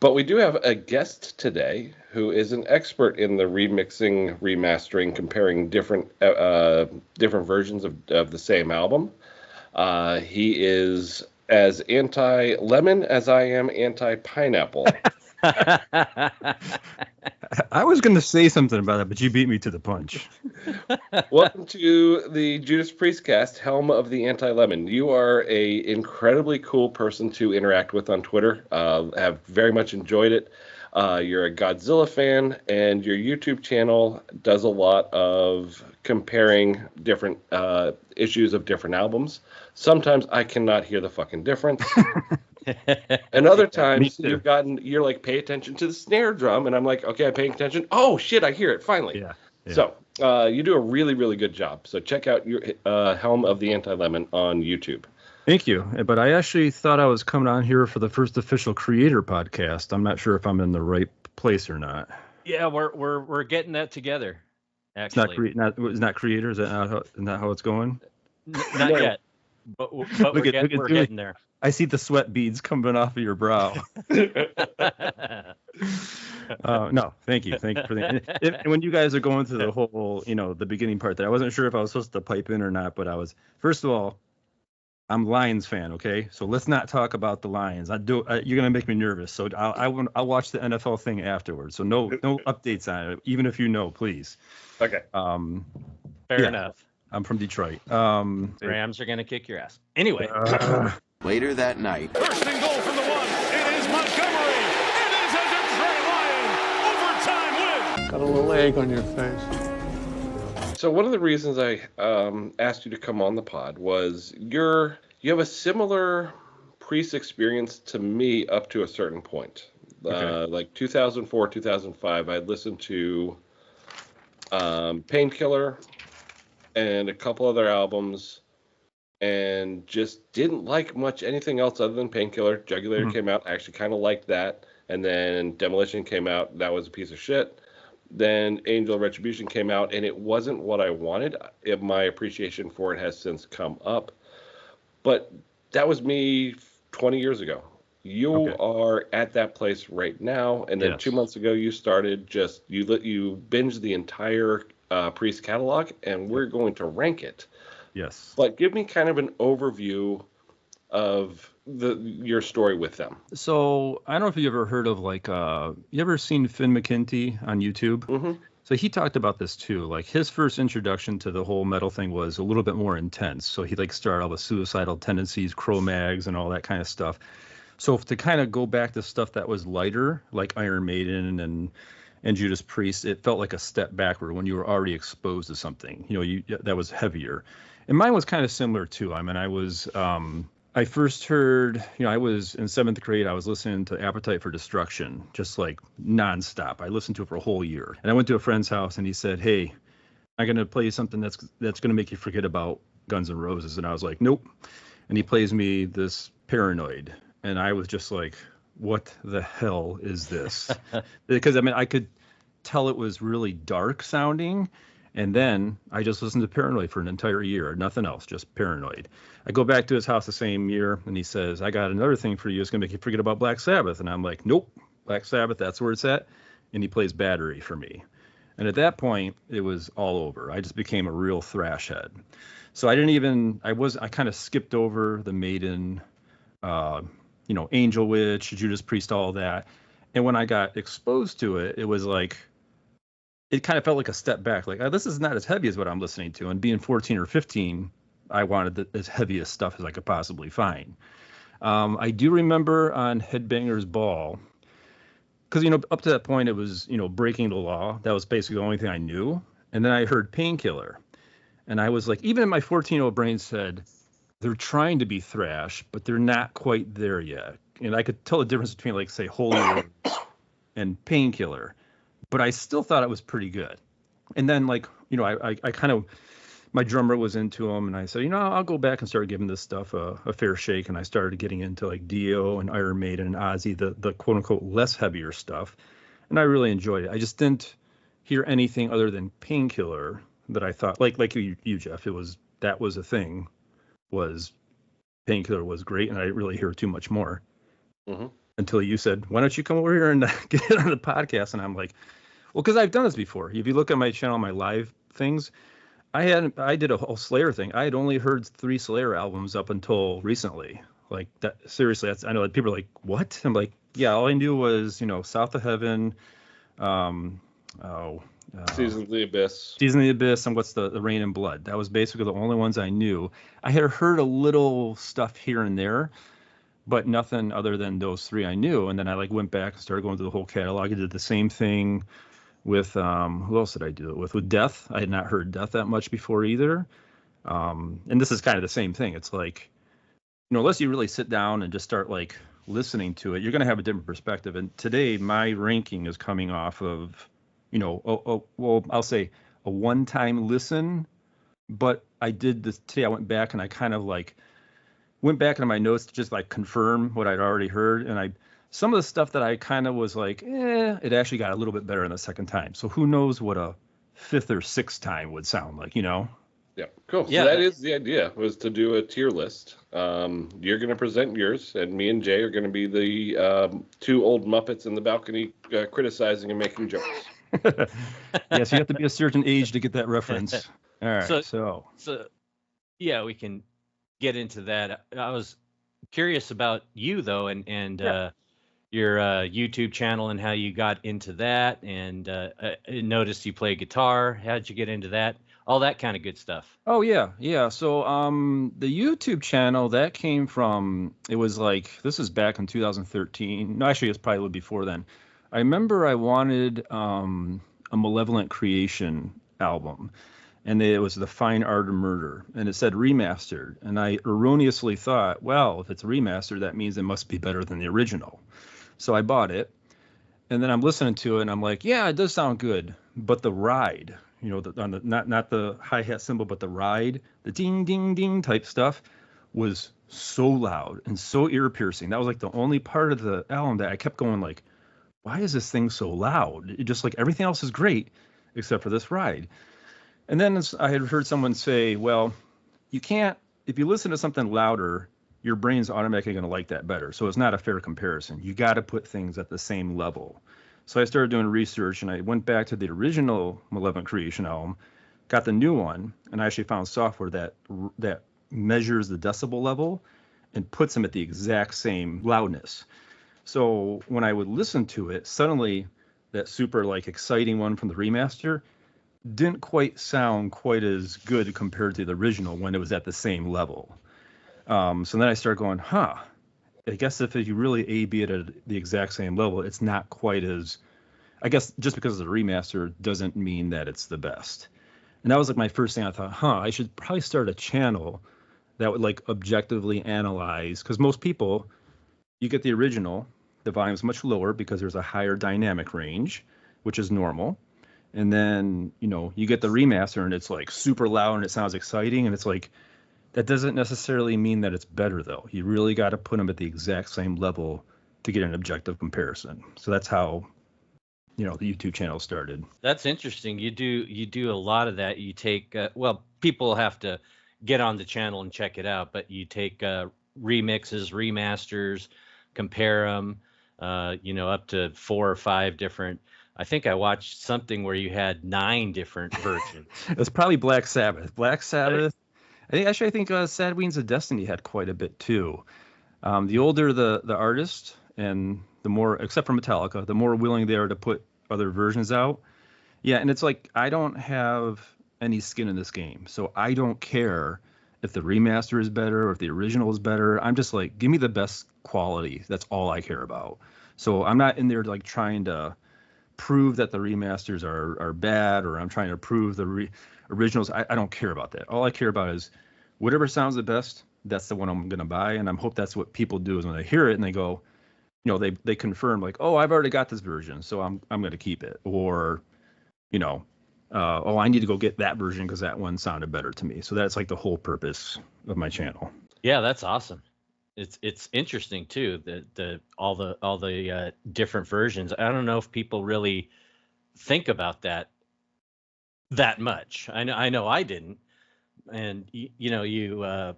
But we do have a guest today who is an expert in the remixing, remastering, comparing different versions of the same album. He is as anti-lemon as I am anti-pineapple. I was going to say something about it, but you beat me to the punch. Welcome to the Judas Priest cast, Helm of the Anti-Lemon. You are a incredibly cool person to interact with on Twitter. Have very much enjoyed it. You're a Godzilla fan, and your YouTube channel does a lot of comparing different issues of different albums. Sometimes I cannot hear the fucking difference. And other times you're like, pay attention to the snare drum, and I'm like, okay, I'm paying attention. Oh shit, I hear it finally. Yeah. So you do a really, really good job. So check out your Helm of the Anti-Lemon on YouTube. Thank you. But I actually thought I was coming on here for the first official creator podcast. I'm not sure if I'm in the right place or not. Yeah, we're getting that together. Actually, it's not creator. Is that not how it's going? Not yet. But we're getting there. I see the sweat beads coming off of your brow. No, thank you for that. And when you guys are going through the whole, the beginning part there, I wasn't sure if I was supposed to pipe in or not, but I was. First of all, I'm Lions fan, okay? So let's not talk about the Lions. You're gonna make me nervous. So I'll watch the NFL thing afterwards. So no updates on it, even if you know, please. Okay. Fair enough. I'm from Detroit. Rams are gonna kick your ass. Anyway. Later that night. First and goal from the 1. It is Montgomery. It is a Detroit Lion. Overtime win. Got a little egg on your face. So one of the reasons I asked you to come on the pod was you have a similar Priest experience to me up to a certain point. Okay. Like 2004, 2005, I listened to Painkiller and a couple other albums, and just didn't like much anything else other than Painkiller. Jugulator came out, I actually kind of liked that. And then Demolition came out, that was a piece of shit. Then Angel Retribution came out, and it wasn't what I wanted. My appreciation for it has since come up. But that was me 20 years ago. You are at that place right now, and then 2 months ago you started you binged the entire Priest catalog, and we're going to rank it. Yes. But give me kind of an overview of your story with them. So I don't know if you ever heard of you ever seen Finn McKenty on YouTube? Mm-hmm. So he talked about this too. Like his first introduction to the whole metal thing was a little bit more intense. So he started out with Suicidal Tendencies, Cro-Mags, and all that kind of stuff. So to kind of go back to stuff that was lighter, like Iron Maiden and Judas Priest, it felt like a step backward when you were already exposed to something, that was heavier. And mine was kind of similar too. I mean, I first heard, I was in 7th grade, I was listening to Appetite for Destruction, just like nonstop. I listened to it for a whole year. And I went to a friend's house and he said, "Hey, I'm going to play you something that's going to make you forget about Guns N' Roses." And I was like, "Nope." And he plays me this Paranoid. And I was just like, what the hell is this? Because I could tell it was really dark sounding. And then I just listened to Paranoid for an entire year, nothing else, just Paranoid. I go back to his house the same year and he says, "I got another thing for you. It's going to make you forget about Black Sabbath." And I'm like, "Nope, Black Sabbath, that's where it's at." And he plays Battery for me. And at that point, it was all over. I just became a real thrash head. So I kind of skipped over the Maiden, Angel Witch, Judas Priest, all that. And when I got exposed to it, it was like, it kind of felt like a step back. Like, this is not as heavy as what I'm listening to. And being 14 or 15, I wanted as heaviest stuff as I could possibly find. I do remember on Headbangers Ball, because, up to that point, it was, Breaking the Law. That was basically the only thing I knew. And then I heard Painkiller. And I was like, even in my 14-year-old brain said, they're trying to be thrash, but they're not quite there yet. And I could tell the difference between, like, say, Holy Wars and Painkiller. But I still thought it was pretty good. And then, I kind of, my drummer was into them, and I said, I'll go back and start giving this stuff a fair shake. And I started getting into, like, Dio and Iron Maiden and Ozzy, the quote-unquote less heavier stuff. And I really enjoyed it. I just didn't hear anything other than Painkiller that I thought, like you, Jeff, that was a thing, was Painkiller was great, and I didn't really hear too much more. Mm-hmm. until you said, why don't you come over here and get on the podcast? And I'm like, well, because I've done this before. If you look at my channel, my live things, I did a whole Slayer thing. I had only heard 3 Slayer albums up until recently. Like that, seriously, I know that people are like, what? I'm like, yeah, all I knew was, South of Heaven, Seasons of the Abyss. Season of the Abyss, and what's the Rain and Blood. That was basically the only ones I knew. I had heard a little stuff here and there, but nothing other than those 3 I knew. And then I went back and started going through the whole catalog. I did the same thing with who else did I do it with? With Death. I had not heard Death that much before either. And this is kind of the same thing. It's like, unless you really sit down and just start listening to it, you're going to have a different perspective. And today my ranking is coming off of, well, I'll say a one-time listen, but I did this today. I went back and I kind of went back into my notes to just confirm what I'd already heard. And some of the stuff that I kind of was it actually got a little bit better in the second time. So who knows what a 5th or 6th time would sound like, Yeah, cool. Yeah. So that is the idea, was to do a tier list. You're going to present yours, and me and Jay are going to be the 2 old Muppets in the balcony criticizing and making jokes. Yes, you have to be a certain age to get that reference. All right, So yeah, we can get into that. I was curious about you though, and your YouTube channel and how you got into that, and I noticed you play guitar. How'd you get into that? All that kind of good stuff. Oh yeah. So the YouTube channel that came from, it was this is back in 2013. No, actually it's probably a little before then. I remember I wanted a Malevolent Creation album, and it was The Fine Art of Murder, and it said remastered, and I erroneously thought, well, if it's remastered, that means it must be better than the original. So I bought it, and then I'm listening to it, and I'm like, yeah, it does sound good, but the ride, not the hi-hat cymbal, but the ride, the ding, ding, ding type stuff was so loud and so ear-piercing. That was the only part of the album that I kept going why is this thing so loud? It just everything else is great except for this ride. And then I had heard someone say, well, you can't, if you listen to something louder, your brain's automatically going to like that better. So it's not a fair comparison. You got to put things at the same level. So I started doing research, and I went back to the original Malevolent Creation album, got the new one, and I actually found software that measures the decibel level and puts them at the exact same loudness. So when I would listen to it, suddenly that super exciting one from the remaster didn't quite sound quite as good compared to the original when it was at the same level. So then I started going, I guess if you really A/B it at the exact same level, it's not quite as, I guess just because it's a remaster doesn't mean that it's the best. And that was my first thing. I thought, I should probably start a channel that would objectively analyze, because most people, you get the original, the volume's much lower because there's a higher dynamic range, which is normal. And then, you get the remaster and it's super loud and it sounds exciting. And it's that doesn't necessarily mean that it's better though. You really got to put them at the exact same level to get an objective comparison. So that's how, the YouTube channel started. That's interesting. You do a lot of that. You take, people have to get on the channel and check it out, but you take remixes, remasters, compare them, up to 4 or 5 different. I think I watched something where you had 9 different versions. It was probably Black Sabbath. I think Sad Wings of Destiny had quite a bit too. The older the artist, and the more, except for Metallica, the more willing they are to put other versions out. Yeah, and it's I don't have any skin in this game, so I don't care if the remaster is better or if the original is better. I'm just give me the best quality. That's all I care about. So I'm not in there trying to prove that the remasters are bad, or I'm trying to prove the originals. I don't care about that. All I care about is whatever sounds the best, that's the one I'm going to buy. And I hope that's what people do, is when they hear it and they go, they confirm oh, I've already got this version, so I'm going to keep it. Or, oh, I need to go get that version because that one sounded better to me. So that's the whole purpose of my channel. Yeah, that's awesome. It's interesting too, that all the different versions. I don't know if people really think about that much. I know I didn't. And you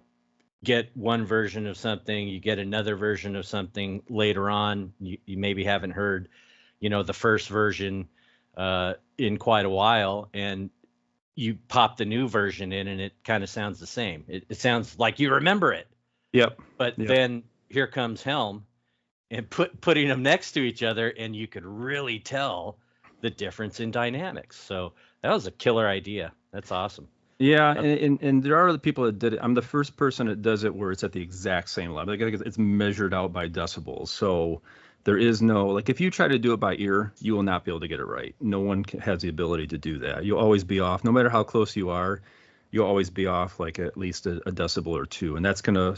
get one version of something, you get another version of something later on. You maybe haven't heard, the first version in quite a while, and you pop the new version in, and it kind of sounds the same. It sounds like you remember it. Yep. But then here comes Helm, and putting them next to each other, and you could really tell the difference in dynamics. So that was a killer idea. That's awesome. Yeah, and there are other people that did it. I'm the first person that does it where it's at the exact same level. Like it's measured out by decibels. So there is no, like if you try to do it by ear, you will not be able to get it right. No one has the ability to do that. You'll always be off. No matter how close you are, you'll always be off like at least a decibel or two. And that's gonna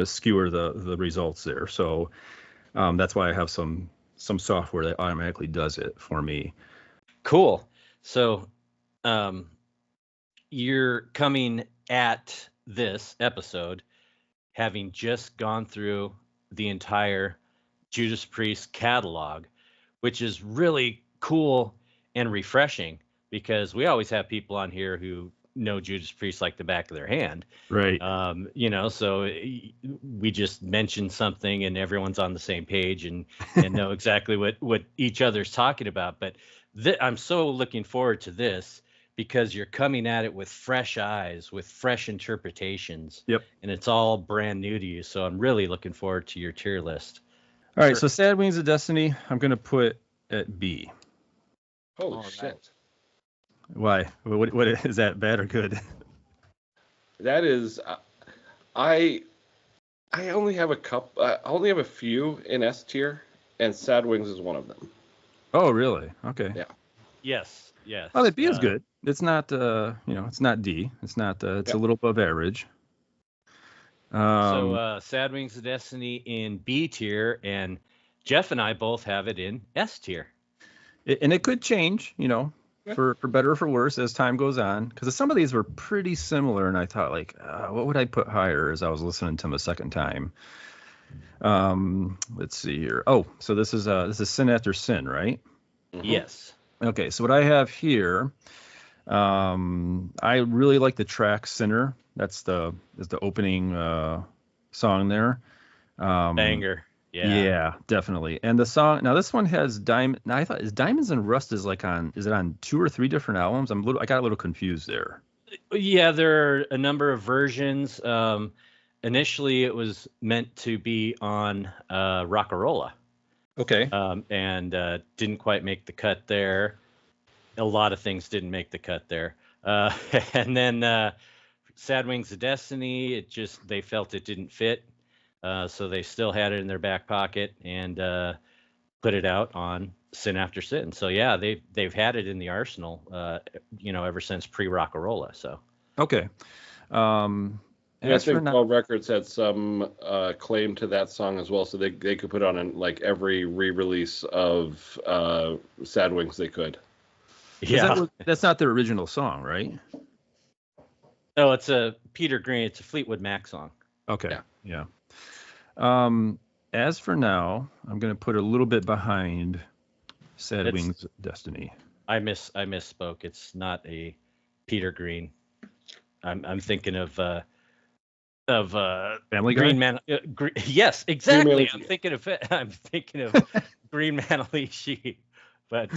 skewer the results there. So that's why I have some software that automatically does it for me. Cool. So you're coming at this episode having just gone through the entire Judas Priest catalog, which is really cool and refreshing, because we always have people on here who know Judas Priest like the back of their hand. Right. So we just mentioned something and everyone's on the same page and know exactly what each other's talking about. But I'm so looking forward to this, because you're coming at it with fresh eyes, with fresh interpretations. Yep. And it's all brand new to you. So I'm really looking forward to your tier list. All right. So Sad Wings of Destiny, I'm going to put at B. Holy shit. Why? What is that, bad or good? That is, I only have I only have a few in S tier, and Sad Wings is one of them. Oh, really? Okay. Yeah. Yes. Well, B is good. It's not, it's not D. It's not. It's a little above average. So Sad Wings of Destiny in B tier, and Jeff and I both have it in S tier. And it could change, for better or for worse as time goes on, because some of these were pretty similar, and I thought, like, what would I put higher as I was listening to them a second time? Let's see here. Oh, so this is Sin After Sin, right? Mm-hmm. Yes. Okay, so what I have here, I really like the track Sinner. That's the opening song there. Banger. Yeah, definitely. And the song, now this one has Diamond. Now I thought Diamonds and Rust is it on 2 or 3 different albums? I got a little confused there. Yeah, there are a number of versions. Initially it was meant to be on Rockarola. Okay. And didn't quite make the cut there. A lot of things didn't make the cut there. And then Sad Wings of Destiny, they felt it didn't fit. So they still had it in their back pocket and put it out on Sin After Sin. So yeah, they've had it in the arsenal, ever since pre-Rockarola. So okay. I think 12 Records had some claim to that song as well, so they could put on like every re-release of Sad Wings they could. Yeah, that's not their original song, right? No, it's a Peter Green. It's a Fleetwood Mac song. Okay. Yeah. As for now, I'm going to put a little bit behind Sad Wings Destiny. I misspoke. It's not a Peter Green. I'm thinking of Family Guy? Green Man. Yes, exactly. I'm thinking of Green Manalishi. But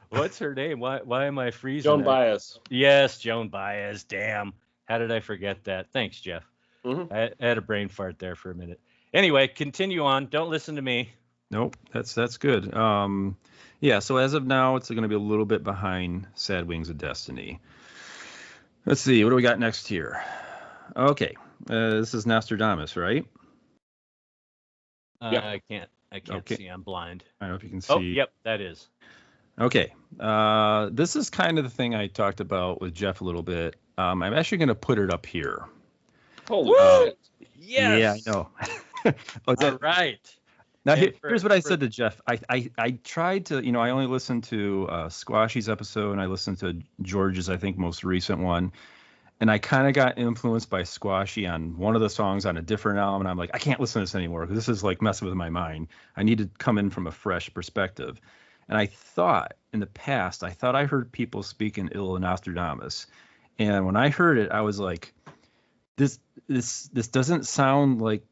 what's her name? Why am I freezing? Joan Baez. Yes, Joan Baez. Damn. How did I forget that? Thanks, Jeff. Mm-hmm. I had a brain fart there for a minute. Anyway, continue on. Don't listen to me. Nope, that's good. So as of now, it's going to be a little bit behind Sad Wings of Destiny. Let's see, what do we got next here? Okay, this is Nostradamus, right? Yeah. I can't Okay. see. I'm blind. I don't know if you can see. Oh, yep, that is. Okay, this is kind of the thing I talked about with Jeff a little bit. I'm actually going to put it up here. Holy shit. Yes. Yeah, I know. All right. Now, here's what I said to Jeff. I tried to, I only listened to Squashy's episode, and I listened to George's, I think, most recent one. And I kind of got influenced by Squashy on one of the songs on a different album. And I'm like, I can't listen to this anymore because this is like messing with my mind. I need to come in from a fresh perspective. And I thought in the past, I heard people speaking ill of Nostradamus. And when I heard it, I was like, this doesn't sound like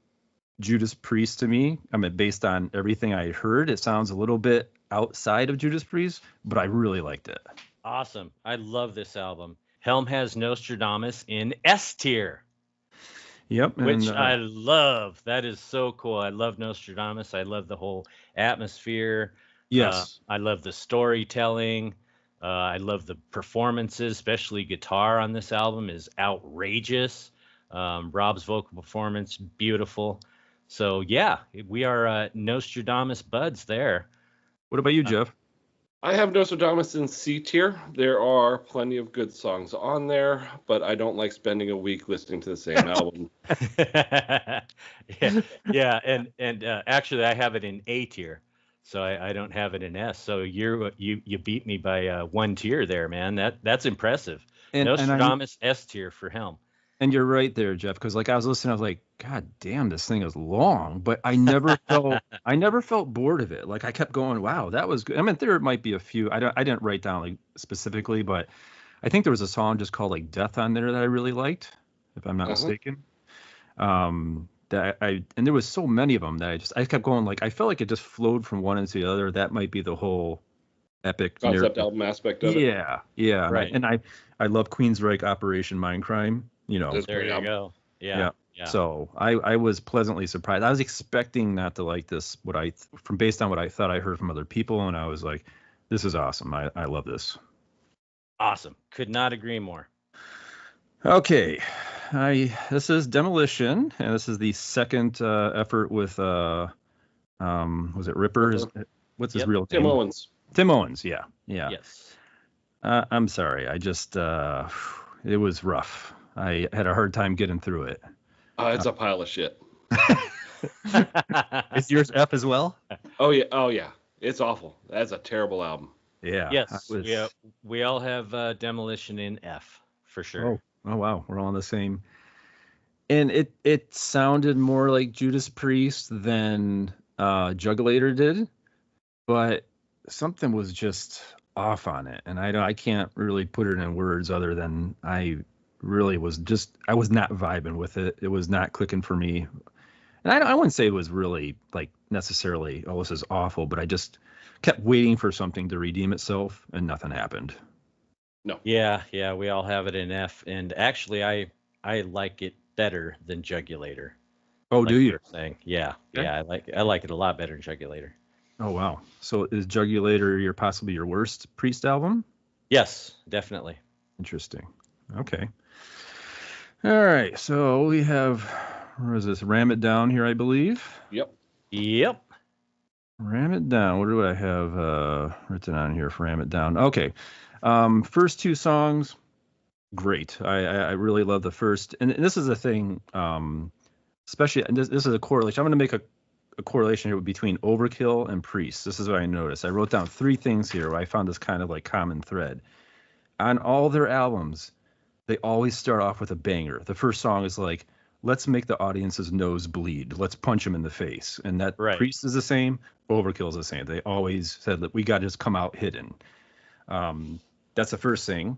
Judas Priest to me. I mean, based on everything I heard, it sounds a little bit outside of Judas Priest, but I really liked it. Awesome. I love this album. Helm has Nostradamus in S tier, Yep. which And, I love. That is so cool. I love Nostradamus. I love the whole atmosphere. yes. I love the storytelling. I love the performances, especially guitar on this album is outrageous. Rob's vocal performance, beautiful. So yeah, we are Nostradamus buds there. What about you, Jeff? I have Nostradamus in C tier. There are plenty of good songs on there, but I don't like spending a week listening to the same album. yeah, and actually I have it in A tier, so I don't have it in S. So you beat me by 1 tier there, man. That's impressive. Nostradamus S tier for Helm. And you're right there, Jeff, because like I was listening, I was like, God damn, this thing is long, but I never felt bored of it. Like I kept going, wow, that was good. I mean, there might be a few. I didn't write down like specifically, but I think there was a song just called like Death on there that I really liked, if I'm not mistaken. And there was so many of them that I kept going, like I felt like it just flowed from one into the other. That might be the whole epic Concept album aspect of it. Yeah. Right. And I love Queensryche Operation Mindcrime. You know, There you go. Yeah. So I was pleasantly surprised. I was expecting not to like this, based on what I thought I heard from other people, and I was like, this is awesome. I love this. Awesome. Could not agree more. Okay, this is Demolition, and this is the second effort with was it Ripper? What's his real name? Tim Owens. Tim Owens. Yeah. Yes. I'm sorry. I just it was rough. I had a hard time getting through it. It's a pile of shit. Is yours F as well? Oh yeah. It's awful. That's a terrible album. Yeah. Yes. We all have Demolition in F for sure. Oh wow, we're all on the same. And it sounded more like Judas Priest than Juggulator did, but something was just off on it, and I can't really put it in words other than I was not vibing with it. It was not clicking for me. And I wouldn't say it was really like necessarily, oh, this is awful, but I just kept waiting for something to redeem itself and nothing happened. No. Yeah, we all have it in F, and actually I like it better than Juggulator. Oh, like do you? Saying. Yeah, Okay. yeah, I like it a lot better than Juggulator. Oh wow. So is Juggulator possibly your worst Priest album? Yes, definitely. Interesting. Okay. All right. So we have, where is this? Ram It Down here, I believe. Yep. Ram It Down. What do I have written on here for Ram It Down? Okay. First two songs, great. I really love the first. And this is the thing, especially, and this is a correlation. I'm going to make a correlation here between Overkill and Priest. This is what I noticed. I wrote down 3 things here where I found this kind of like common thread. On all their albums, they always start off with a banger. The first song is like, let's make the audience's nose bleed. Let's punch him in the face. And that Priest is the same. Overkill is the same. They always said that we got to just come out hidden. That's the first thing.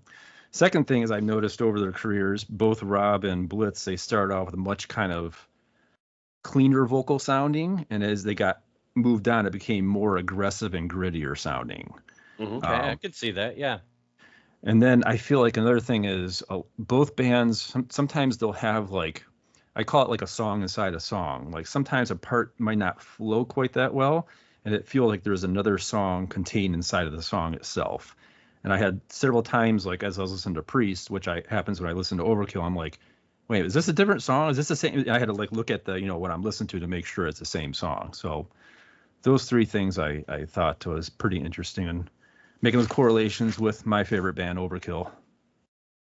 Second thing is I noticed over their careers, both Rob and Blitz, they started off with much kind of cleaner vocal sounding. And as they got moved on, it became more aggressive and grittier sounding. Okay, I could see that. Yeah. And then I feel like another thing is both bands, sometimes they'll have like, I call it like a song inside a song. Like sometimes a part might not flow quite that well, and it feels like there's another song contained inside of the song itself. And I had several times, like as I was listening to Priest, which happens when I listen to Overkill, I'm like, wait, is this a different song? Is this the same? I had to like look at the, what I'm listening to make sure it's the same song. So those 3 things I thought was pretty interesting, and making those correlations with my favorite band, Overkill.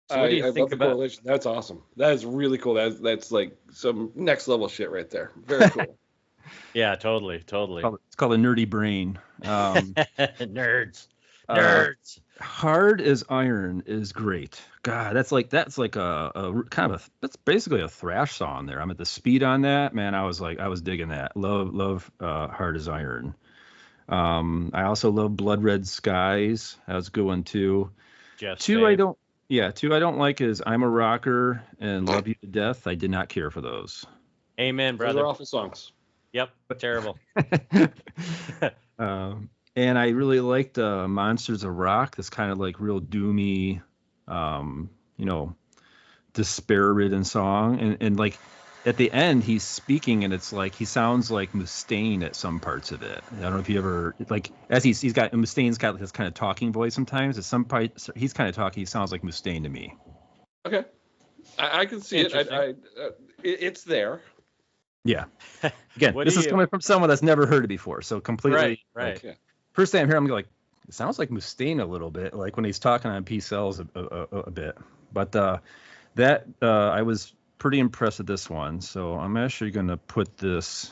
So what do you think about? Correlation. That's awesome. That is really cool. That's like some next level shit right there. Very cool. Yeah, totally. It's called a nerdy brain. Nerds. Hard as Iron is great. God, that's like a kind of that's basically a thrash song there. I'm at the speed on that, man. I was digging that. Love Hard as Iron. I also love Blood Red Skies. That was a good one too. Jeff's Two fave. I don't. Yeah, two I don't like is I'm a Rocker and Love You to Death. I did not care for those. Amen, Those brother. are awful songs. Yep, terrible. And I really liked Monsters of Rock. This kind of like real doomy, you know, despair-ridden song. And like at the end, he's speaking, and it's like he sounds like Mustaine at some parts of it. I don't know if you ever like as he's got Mustaine's got this kind of talking voice sometimes. At some parts, he's kind of talking. He sounds like Mustaine to me. Okay, I can see it. It's there. Yeah. Again, this is coming from someone that's never heard it before, so completely. Right. Like, yeah. First time I'm here, I'm like, it sounds like Mustaine a little bit, like when he's talking on P-Cells a bit. But that I was pretty impressed with this one, so I'm actually going to put this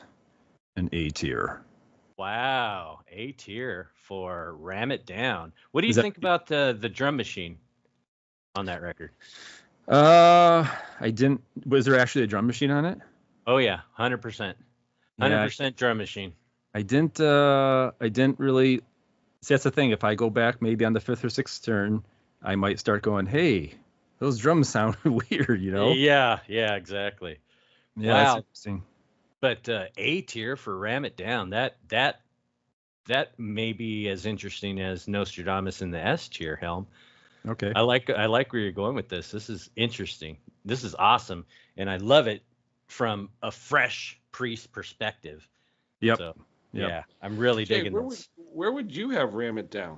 in A tier. Wow, A tier for Ram It Down. What do you think about the drum machine on that record? I didn't. Was there actually a drum machine on it? Oh yeah, 100%. 100% drum machine. I didn't really. See, that's the thing. If I go back maybe on the 5th or 6th turn, I might start going, hey, those drums sound weird, you know? Yeah, exactly. Yeah, wow. that's interesting. But A tier for Ram It Down, that may be as interesting as Nostradamus in the S tier, Helm. Okay. I like where you're going with this. This is interesting. This is awesome, and I love it from a fresh Priest perspective. Yep. So, yep. Yeah, I'm really digging this. Where would you have Ram It Down?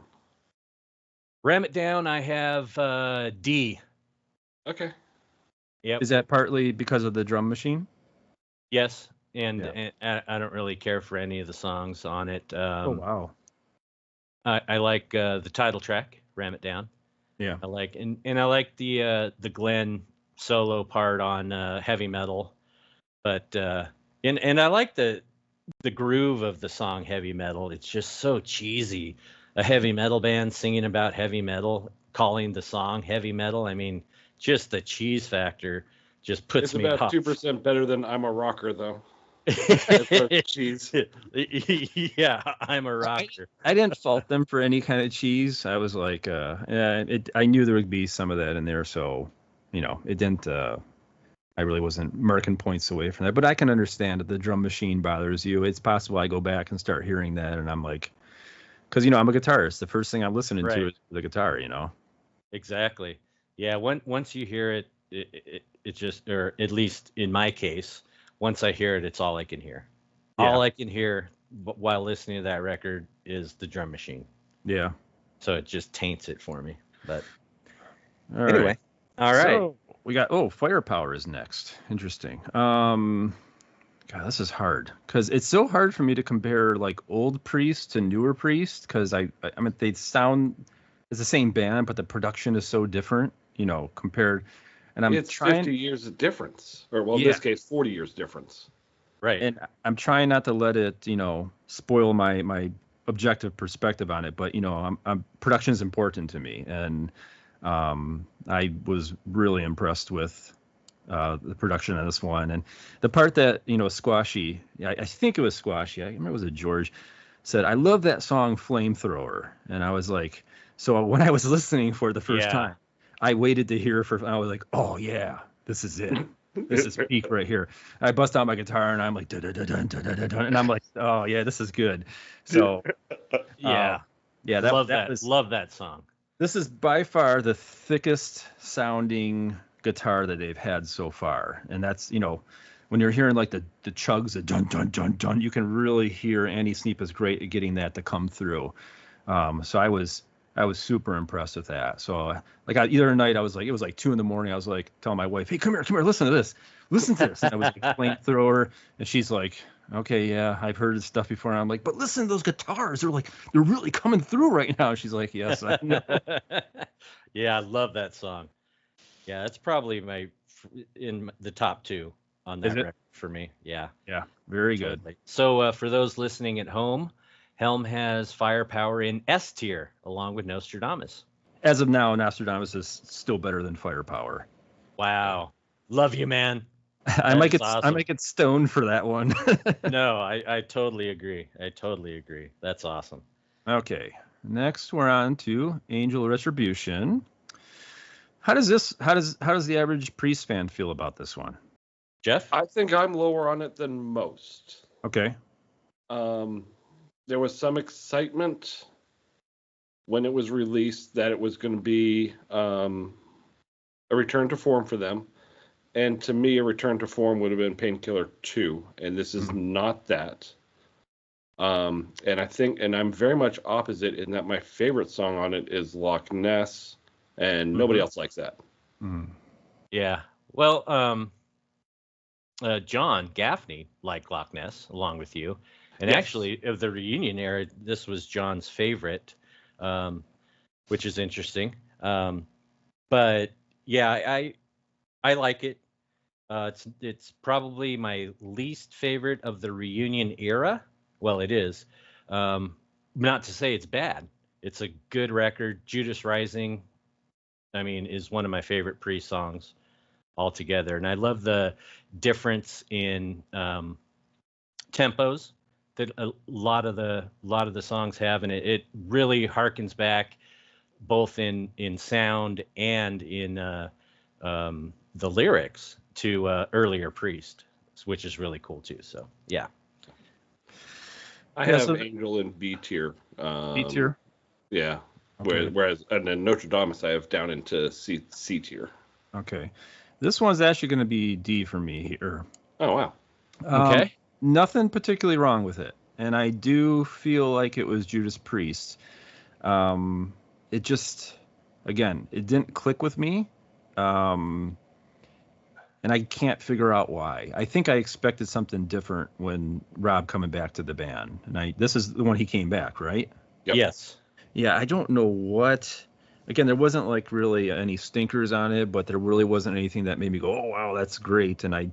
Ram It Down, I have D. Okay. Yep. Is that partly because of the drum machine? Yes, and I don't really care for any of the songs on it. Oh wow. I like the title track, Ram It Down. Yeah. I like and I like the Glenn solo part on Heavy Metal, but and I like the groove of the song Heavy Metal. It's just so cheesy. A heavy metal band singing about heavy metal, calling the song Heavy Metal. I mean, just the cheese factor just puts me off. It's about 2% better than I'm a Rocker, though. Cheese. Yeah, I'm a Rocker. I didn't fault them for any kind of cheese. I was like, I knew there would be some of that in there, so it didn't. I really wasn't marking points away from that, but I can understand that the drum machine bothers you. It's possible I go back and start hearing that, and I'm like, because I'm a guitarist. The first thing I'm listening to is the guitar. Exactly. Yeah. Once you hear it, it just, or at least in my case, once I hear it, it's all I can hear. Yeah. All I can hear while listening to that record is the drum machine. Yeah. So it just taints it for me. But anyway, all right. So we got Firepower is next. Interesting. God, this is hard because it's so hard for me to compare like old Priest to newer Priest because I mean they sound it's the same band, but the production is so different, compared. And I'm trying 50 years of difference, or in this case, 40 years difference. Right. And I'm trying not to let it, spoil my objective perspective on it. But production is important to me, and I was really impressed with the production of this one. And the part that Squashy, I think it was Squashy. I remember it was George said, "I love that song Flamethrower," and I was like, so when I was listening for the first time. I waited to hear I was like, oh yeah, this is it. This is peak right here. I bust out my guitar and I'm like, and I'm like, oh yeah, this is good. So yeah. Love that song. This is by far the thickest sounding guitar that they've had so far. And that's, when you're hearing like the chugs, the dun dun dun dun, you can really hear Andy Sneap is great at getting that to come through. So I was super impressed with that. So like either night it was like 2 a.m. I was like telling my wife, hey, come here, listen to this. And I was like Flamethrower, and she's like, okay, yeah, I've heard this stuff before. And I'm like, but listen to those guitars. They're really coming through right now. She's like, yes, I know. Yeah, I love that song. Yeah, that's probably in the top 2 on that record for me. Yeah. Yeah, very good. So for those listening at home, Helm has Firepower in S tier, along with Nostradamus. As of now, Nostradamus is still better than Firepower. Wow. Love you, man. I might get stoned for that one. No, I totally agree. That's awesome. Okay. Next, we're on to Angel Retribution. How does the average Priest fan feel about this one? Jeff? I think I'm lower on it than most. Okay. There was some excitement when it was released that it was going to be a return to form for them. And to me, a return to form would have been Painkiller 2. And this is not that. And I'm very much opposite in that my favorite song on it is Loch Ness, and nobody else likes that. Yeah. Well, John Gaffney liked Loch Ness along with you. And Yes. actually, of the reunion era, this was John's favorite, which is interesting. But yeah, I like it. It's probably my least favorite of the reunion era. Well, it is. Not to say it's bad. It's a good record. Judas Rising, I mean, is one of my favorite Priest songs altogether. And I love the difference in tempos that a lot of the songs have, and it really harkens back both in sound and in the lyrics to earlier Priest, which is really cool too. So yeah. I have Angel in B tier. B tier? Yeah. Okay. Whereas, and then Notre Dame I have down into C tier. Okay. This one's actually going to be D for me here. Oh, wow. Okay. Nothing particularly wrong with it. And I do feel like it was Judas Priest. It just, again, it didn't click with me. And I can't figure out why. I think I expected something different when Rob coming back to the band. And this is the one he came back, right? Yep. Yes. Yeah, I don't know what. Again, there wasn't like really any stinkers on it, but there really wasn't anything that made me go, "Oh wow, that's great." And I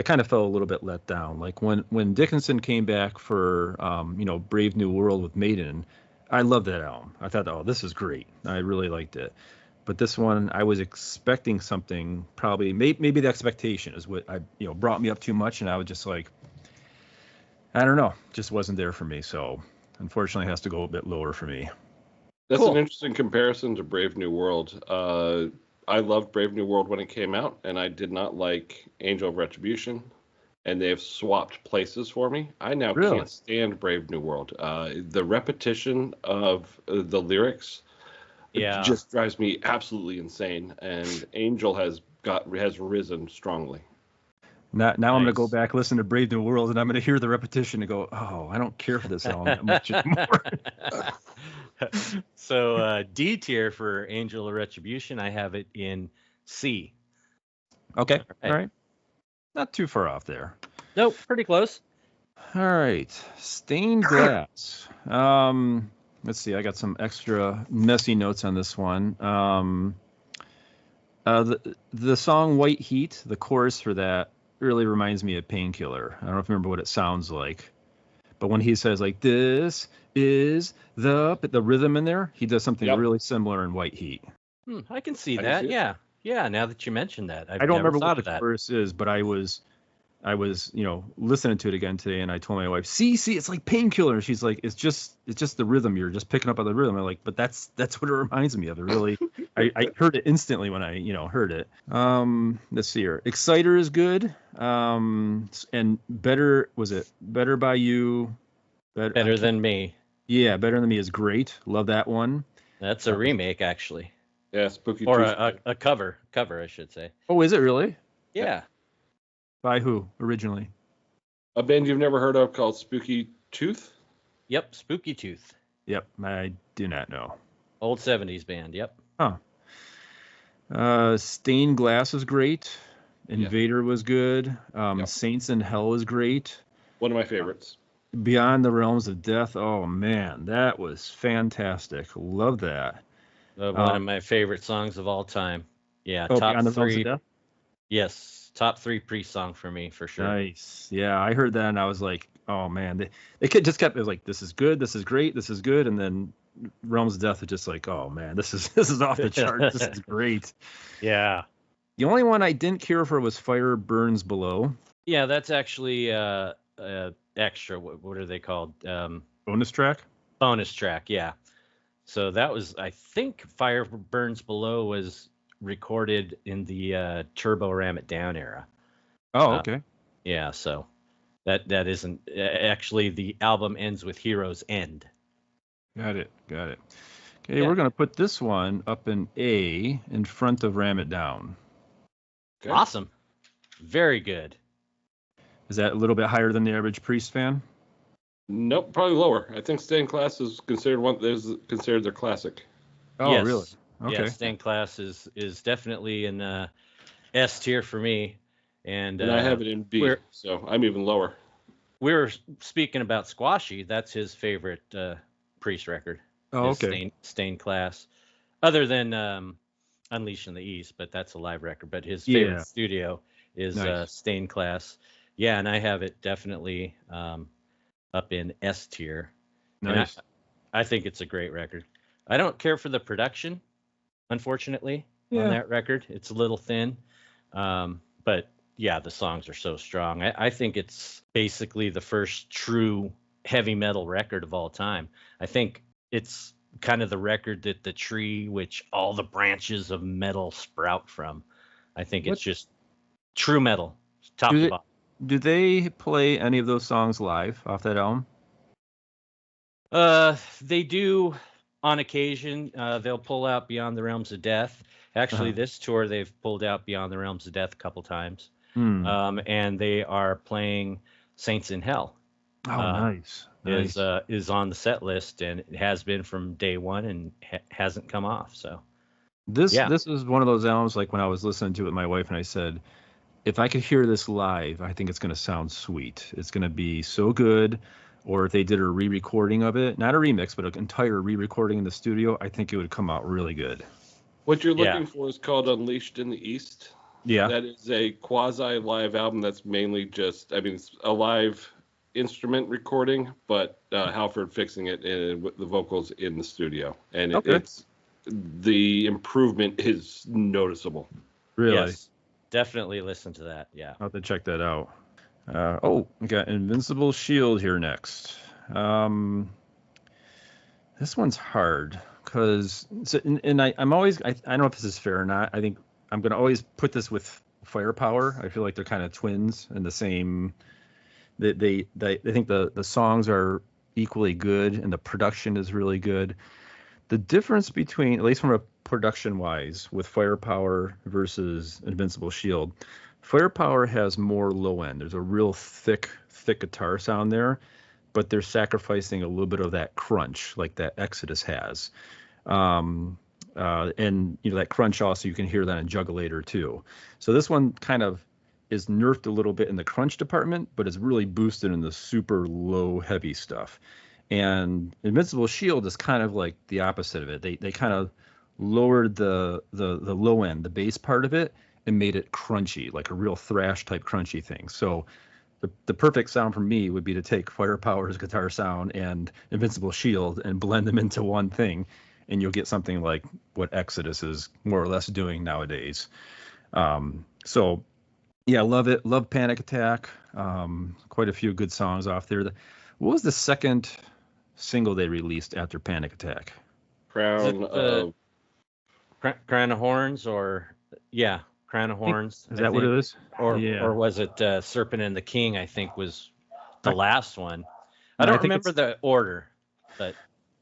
kind of felt a little bit let down. Like when Dickinson came back for Brave New World with Maiden, I loved that album. I thought, "Oh, this is great." I really liked it. But this one, I was expecting something. Probably maybe the expectation is what brought me up too much, and I was just like, I don't know, just wasn't there for me. So unfortunately, it has to go a bit lower for me. That's Cool. an interesting comparison to Brave New World. I loved Brave New World when it came out, and I did not like Angel of Retribution, and they have swapped places for me. I now Really? can't stand Brave New World. The repetition of the lyrics Yeah. just drives me absolutely insane, and Angel has risen strongly. Now I'm going to Nice. go back, listen to Brave New World, and I'm going to hear the repetition and go, "Oh, I don't care for this album that much anymore." So D tier for Angel of Retribution, I have it in C. Okay, All all right. Not too far off there. Nope, pretty close. All right, Stained Glass. Let's see, I got some extra messy notes on this one. The song White Heat, the chorus for that really reminds me of Painkiller. I don't know if you remember what it sounds like. But when he says like, "This is the rhythm in there," he does something Yep. really similar in White Heat. I can see I can that. see it. Yeah. Yeah. Now that you mentioned that, I've I don't never remember thought what of the that. chorus is, but I was listening to it again today, and I told my wife, see, it's like Painkiller. She's like, it's just the rhythm. You're just picking up on the rhythm. I'm like, but that's what it reminds me of. It really, I heard it instantly when I heard it. Let's see here. Exciter is good. And Better by You. Better Than Me. Yeah, Better Than Me is great. Love that one. That's a remake, actually, Yeah, Spooky or Tuesday. a cover, I should say. Oh, is it really? Yeah. By who originally? A band you've never heard of called Spooky Tooth? Yep. Spooky Tooth. Yep, I do not know. Old 70s band. Yep. Stained Glass is great. Yeah. Invader was good. Yep. Saints in Hell is great. One of my favorites. Beyond the Realms of Death. Oh man, that was fantastic. Love that. One of my favorite songs of all time. Yeah. Oh, Top Beyond the Realms of three. Death. Yes. Top 3 Priest song for me, for sure. Nice. Yeah, I heard that and I was like, oh man, they just kept. It was like, this is good, this is great, this is good, and then Realms of Death is just like, oh man, this is off the charts. This is great. Yeah. The only one I didn't care for was Fire Burns Below. Yeah, that's actually extra. What are they called? Bonus track. Bonus track. Yeah. So that was, I think, Fire Burns Below was recorded in the Turbo Ram It Down era. Oh, okay. Yeah, so that isn't actually, the album ends with Heroes End. Got it. Okay, Yeah. we're going to put this one up in A in front of Ram It Down. Okay. Awesome. Very good. Is that a little bit higher than the average Priest fan? Nope, probably lower. I think Stained Class is considered their classic. Oh, Yes. really? Okay. Yeah, Stained Class is definitely in S tier for me. And I have it in B, so I'm even lower. we were speaking about Squashy. That's his favorite Priest record. Oh, is okay. Stained Class. Other than Unleashed in the East, but that's a live record. But his favorite studio is Nice. Stained Class. Yeah, and I have it definitely up in S tier. And Nice. I think it's a great record. I don't care for the production, unfortunately, Yeah. on that record. It's a little thin. But yeah, the songs are so strong. I think it's basically the first true heavy metal record of all time. I think it's kind of the record that the tree which all the branches of metal sprout from. I think it's just true metal, top to bottom. Do they play any of those songs live off that album? They do on occasion. They'll pull out Beyond the Realms of Death. Actually, this tour they've pulled out Beyond the Realms of Death a couple times. And they are playing Saints in Hell. Oh, nice. Is on the set list, and it has been from day one, and hasn't come off. So this is one of those albums, like when I was listening to it with my wife, and I said, if I could hear this live, I think it's going to sound sweet. It's going to be so good. Or if they did a re-recording of it, not a remix, but an entire re-recording in the studio, I think it would come out really good. What you're looking for is called Unleashed in the East. Yeah. That is a quasi-live album that's mainly just, it's a live instrument recording, but Halford fixing it with the vocals in the studio. And it's the improvement is noticeable. Really? Yes, definitely listen to that. Yeah. I'll have to check that out. We got Invincible Shield here next. This one's hard because, I'm always, I don't know if this is fair or not. I think I'm going to always put this with Firepower. I feel like they're kind of twins in the same. They think the songs are equally good and the production is really good. The difference between, at least from a production wise, with Firepower versus Invincible Shield, Firepower has more low end. There's a real thick guitar sound there, but they're sacrificing a little bit of that crunch like that Exodus has. And that crunch also, you can hear that in Juggulator too. So this one kind of is nerfed a little bit in the crunch department, but it's really boosted in the super low heavy stuff. And Invincible Shield is kind of like the opposite of it. They kind of lowered the low end, the bass part of it, and made it crunchy, like a real thrash type crunchy thing. So the perfect sound for me would be to take Firepower's guitar sound and Invincible Shield and blend them into one thing, and you'll get something like what Exodus is more or less doing nowadays. So yeah, love it. Love Panic Attack. Quite a few good songs off there. What was the second single they released after Panic Attack? Crown of Horns, or Crown of Horns. Is that what it is? Or was it Serpent and the King? I think was the last one. I don't remember the order, but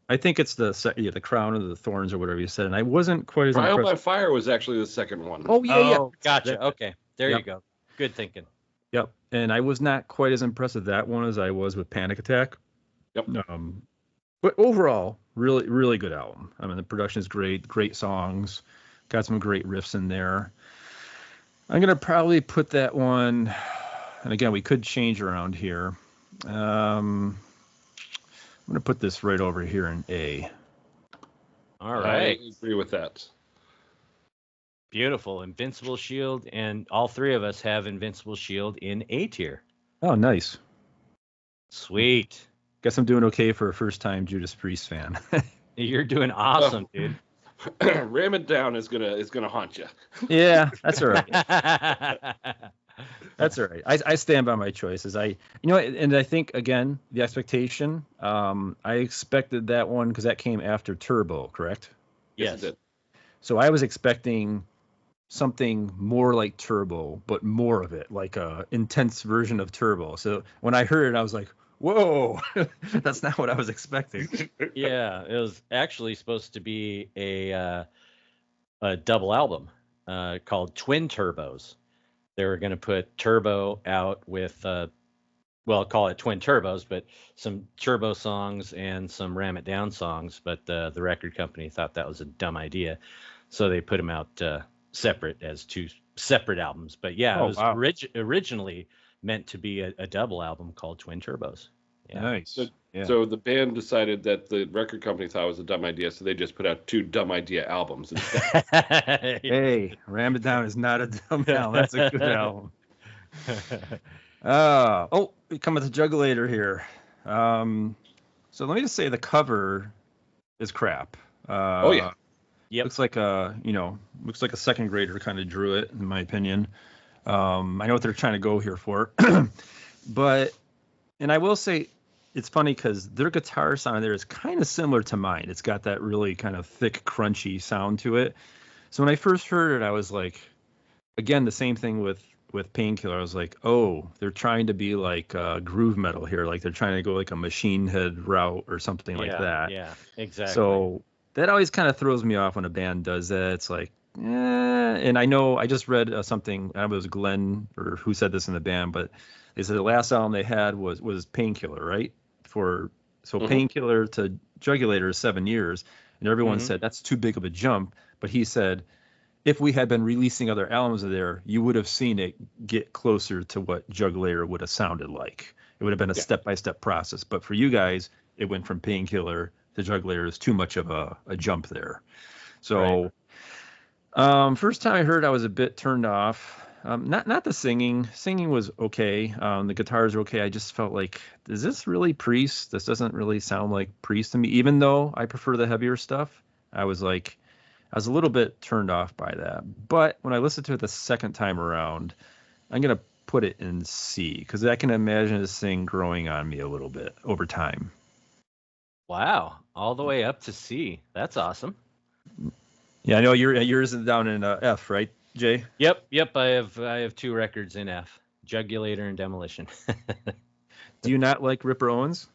I think it's the Crown of the Thorns or whatever you said, and I wasn't quite as Trial impressed. by Fire was actually the second one. Oh yeah. Gotcha. Okay, there you go. Good thinking. Yep. And I was not quite as impressed with that one as I was with Panic Attack. Yep. But overall, really, really good album. The production is great songs, got some great riffs in there. I'm going to probably put that one, and again, we could change around here. I'm going to put this right over here in A. All right. I agree with that. Beautiful. Invincible Shield, and all three of us have Invincible Shield in A tier. Oh, nice. Sweet. Guess I'm doing okay for a first-time Judas Priest fan. You're doing awesome, dude. Ram It Down is gonna haunt you. Yeah, that's all right. That's all right. I stand by my choices. And I think again the expectation. I expected that one because that came after Turbo, correct? Yes. It did. So I was expecting something more like Turbo, but more of it, like a intense version of Turbo. So when I heard it, I was like, whoa, that's not what I was expecting. Yeah, it was actually supposed to be a double album called Twin Turbos. They were going to put Turbo out with, well, call it Twin Turbos, but some Turbo songs and some Ram It Down songs. But the record company thought that was a dumb idea, so they put them out separate as two separate albums. But yeah, it was originally meant to be a double album called Twin Turbos. Yeah. Nice. So the band decided that the record company thought it was a dumb idea, so they just put out 2 dumb idea albums instead. Hey, Ram It Down is not a dumb album. That's a good album. We come with the Juggulator here. So let me just say the cover is crap. Oh yeah. Yep. Looks like a second grader kind of drew it, in my opinion. I know what they're trying to go here for, and I will say it's funny because their guitar sound there is kind of similar to mine. It's got that really kind of thick, crunchy sound to it. So when I first heard it, I was like, again, the same thing with Painkiller. I was like, oh, they're trying to be like groove metal here, like they're trying to go like a Machine Head route or something like that. Yeah, exactly. So that always kind of throws me off when a band does that. It's like, and I know I just read something. I don't know if it was Glenn or who said this in the band, but they said the last album they had was Painkiller, right? Painkiller to Juggulator is 7 years, and everyone said that's too big of a jump. But he said, if we had been releasing other albums there, you would have seen it get closer to what Juggulator would have sounded like. It would have been a step-by-step process. But for you guys, it went from Painkiller to Juggulator. Is too much of a jump there. So first time I heard, I was a bit turned off. Not the singing. Singing was okay. The guitars are okay. I just felt like, is this really Priest? This doesn't really sound like Priest to me, even though I prefer the heavier stuff. I was a little bit turned off by that. But when I listened to it the second time around, I'm going to put it in C because I can imagine this thing growing on me a little bit over time. Wow, all the way up to C. That's awesome. Yeah, I know yours is down in F, right, Jay? Yep. I have 2 records in F: Juggulator and Demolition. Do you not like Ripper Owens?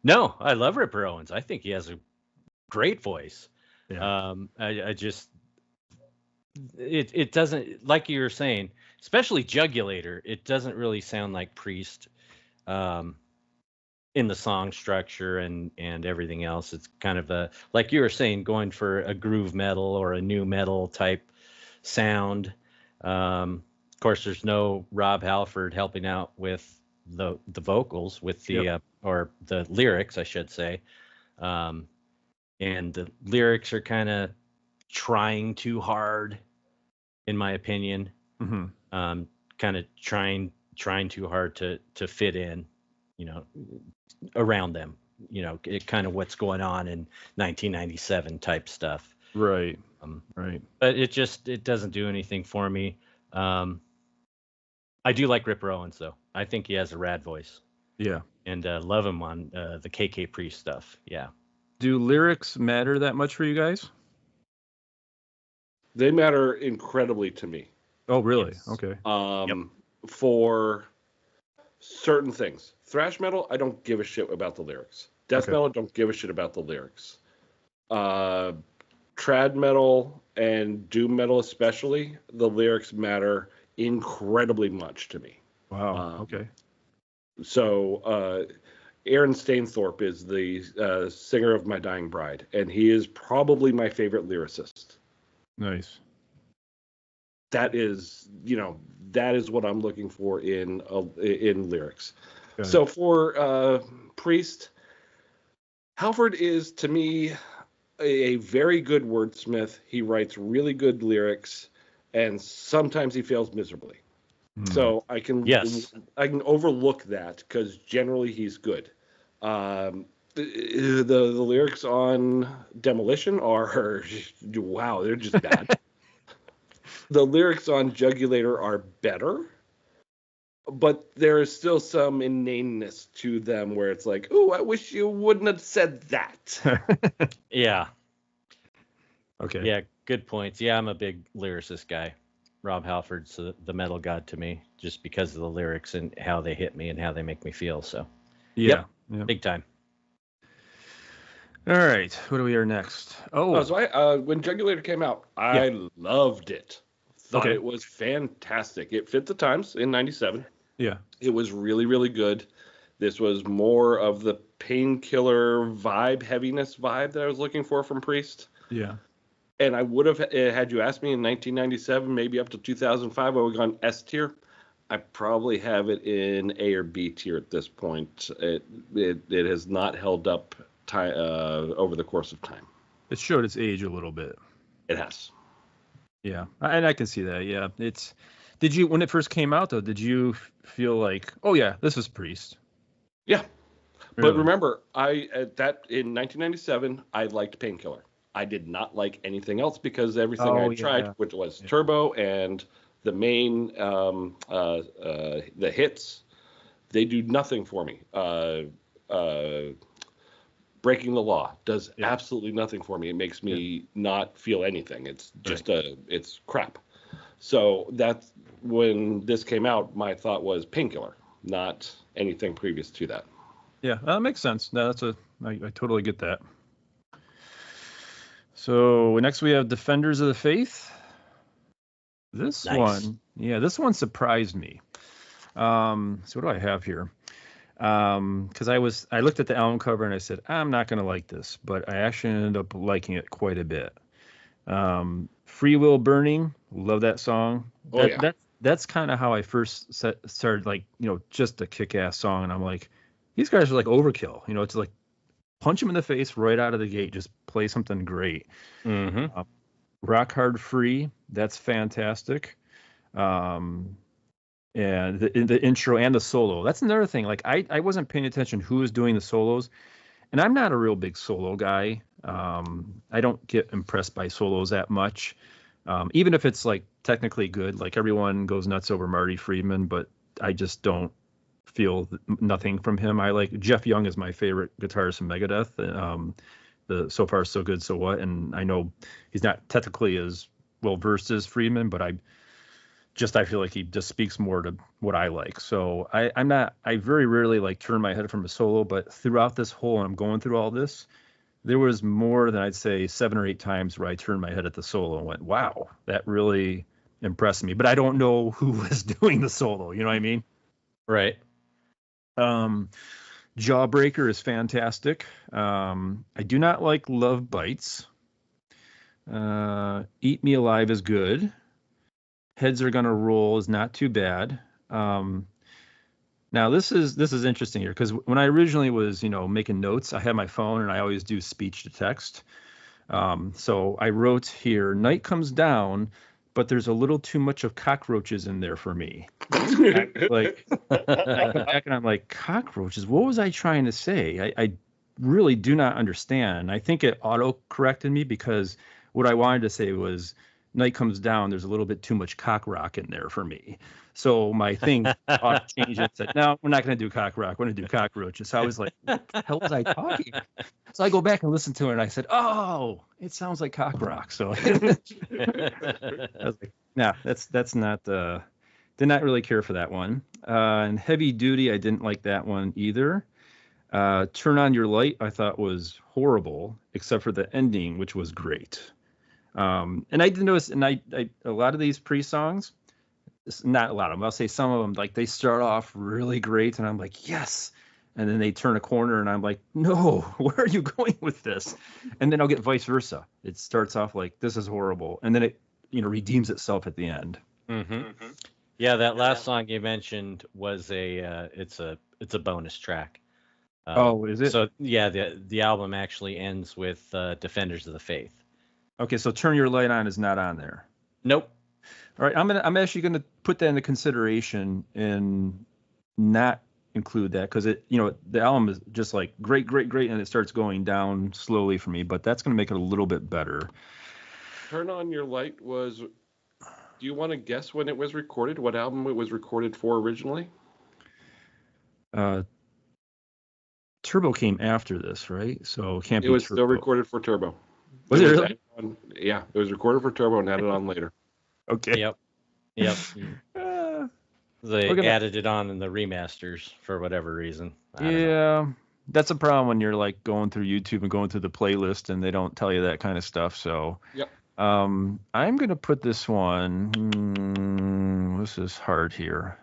No, I love Ripper Owens. I think he has a great voice. Yeah. I just it doesn't, like you were saying, especially Juggulator. It doesn't really sound like Priest. In the song structure and everything else. It's kind of like you were saying, going for a groove metal or a new metal type sound. Of course, there's no Rob Halford helping out with the vocals, with the or the lyrics, I should say. And the lyrics are kind of trying too hard, in my opinion. Kind of trying too hard to fit in, around them, kind of what's going on in 1997 type stuff. Right. Right. But it doesn't do anything for me. I do like Ripper Owens though. I think he has a rad voice. Yeah. And love him on the KK Priest stuff. Yeah. Do lyrics matter that much for you guys? They matter incredibly to me. Oh, really? Yes. Okay. For certain things. Thrash metal, I don't give a shit about the lyrics. Death metal, don't give a shit about the lyrics. Trad metal and doom metal especially, the lyrics matter incredibly much to me. Wow. Okay. So Aaron Stainthorpe is the singer of My Dying Bride, and he is probably my favorite lyricist. Nice. That is what I'm looking for in lyrics. Okay. So for Priest, Halford is to me a very good wordsmith. He writes really good lyrics, and sometimes he fails miserably. So I can overlook that because generally he's good. The lyrics on Demolition are wow, they're just bad. The lyrics on Juggulator are better, but there is still some inaneness to them where it's like, oh, I wish you wouldn't have said that. Yeah. Okay. Yeah, Good points. Yeah, I'm a big lyricist guy. Rob Halford's the metal god to me, just because of the lyrics and how they hit me and how they make me feel. So, Yeah. big time. All right. What do we hear next? Oh, So when Jugulator came out, I loved it. Thought Okay. it was fantastic. It fit the times in '97. yeah. It was really, really good. This was more of the Painkiller vibe, heaviness vibe that I was looking for from Priest. Yeah. And I would have, had you asked me in 1997, maybe up to 2005, I would have gone S tier. I probably have it in A or B tier at this point. It has not held up over the course of time. It showed its age a little bit. It has. Yeah. And I can see that. Yeah. Did you, when it first came out though, did you feel like, oh yeah, this is Priest? Yeah. But Really? remember, in 1997, I liked Painkiller. I did not like anything else because everything I tried, which was Turbo and the main, the hits, they do nothing for me. Breaking the Law does absolutely nothing for me. It makes me not feel anything. It's just it's crap. So that's when this came out. My thought was Painkiller, not anything previous to that. Yeah, that makes sense. No, I totally get that. So next we have Defenders of the Faith. This one surprised me. So what do I have here? Because I looked at the album cover and I said, I'm not going to like this, but I actually ended up liking it quite a bit. Free Will Burning, love that song. That's kind of how I first started, like, just a kick-ass song, and I'm like, these guys are like overkill. It's like punch them in the face right out of the gate, just play something great. Mm-hmm. Rock Hard Free, that's fantastic. And the intro and the solo, that's another thing. Like I wasn't paying attention who was doing the solos, and I'm not a real big solo guy. I don't get impressed by solos that much, even if it's like technically good. Like everyone goes nuts over Marty Friedman, but I just don't feel nothing from him. I like Jeff Young is my favorite guitarist from Megadeth. The So Far So Good So What, and I know he's not technically as well versed as Friedman, but I feel like he just speaks more to what I like. So I very rarely like turn my head from a solo, but throughout this whole, I'm going through all this, there was more than I'd say 7 or 8 times where I turned my head at the solo and went, wow, that really impressed me. But I don't know who was doing the solo. You know what I mean? Right. Jawbreaker is fantastic. I do not like Love Bites. Eat Me Alive is good. Heads Are Gonna Roll is not too bad. Now this is interesting here, because when I originally was making notes, I had my phone and I always do speech to text. So I wrote here, night comes down, but there's a little too much of cockroaches in there for me. Like I go back and I'm like, cockroaches? What was I trying to say? I really do not understand. I think it auto corrected me, because what I wanted to say was, night comes down, there's a little bit too much cock rock in there for me. So my thing changed and said, no, we're not going to do cock rock. We're going to do cockroaches. So I was like, what the hell was I talking? So I go back and listen to it, and I said, oh, it sounds like cock rock. So I was like, nah, that's not, did not really care for that one. And Heavy Duty, I didn't like that one either. Turn On Your Light, I thought was horrible, except for the ending, which was great. And I did notice, and I a lot of these pre-songs, not a lot of them, I'll say some of them, like they start off really great, and I'm like, yes, and then they turn a corner, and I'm like, no, where are you going with this? And then I'll get vice versa. It starts off like, this is horrible, and then it redeems itself at the end. Mm-hmm. Mm-hmm. Yeah, that last song you mentioned was it's a bonus track. Oh, is it? So yeah, the album actually ends with Defenders of the Faith. Okay, so Turn Your Light On is not on there. Nope. All right, I'm actually gonna put that into consideration and not include that, because the album is just like great, and it starts going down slowly for me, but that's gonna make it a little bit better. Turn On Your Light was. Do you want to guess when it was recorded? What album it was recorded for originally? Turbo came after this, right? So it can't be. It was Turbo. still recorded for Turbo. Was it really? Yeah, it was recorded for Turbo and added on later. Okay. Yep. Yep. Uh, They We're gonna- added it on in the remasters for whatever reason. I don't know. yeah, that's a problem when you're like going through YouTube and going through the playlist and they don't tell you that kind of stuff. So, Yep. I'm gonna put this one. This is hard here.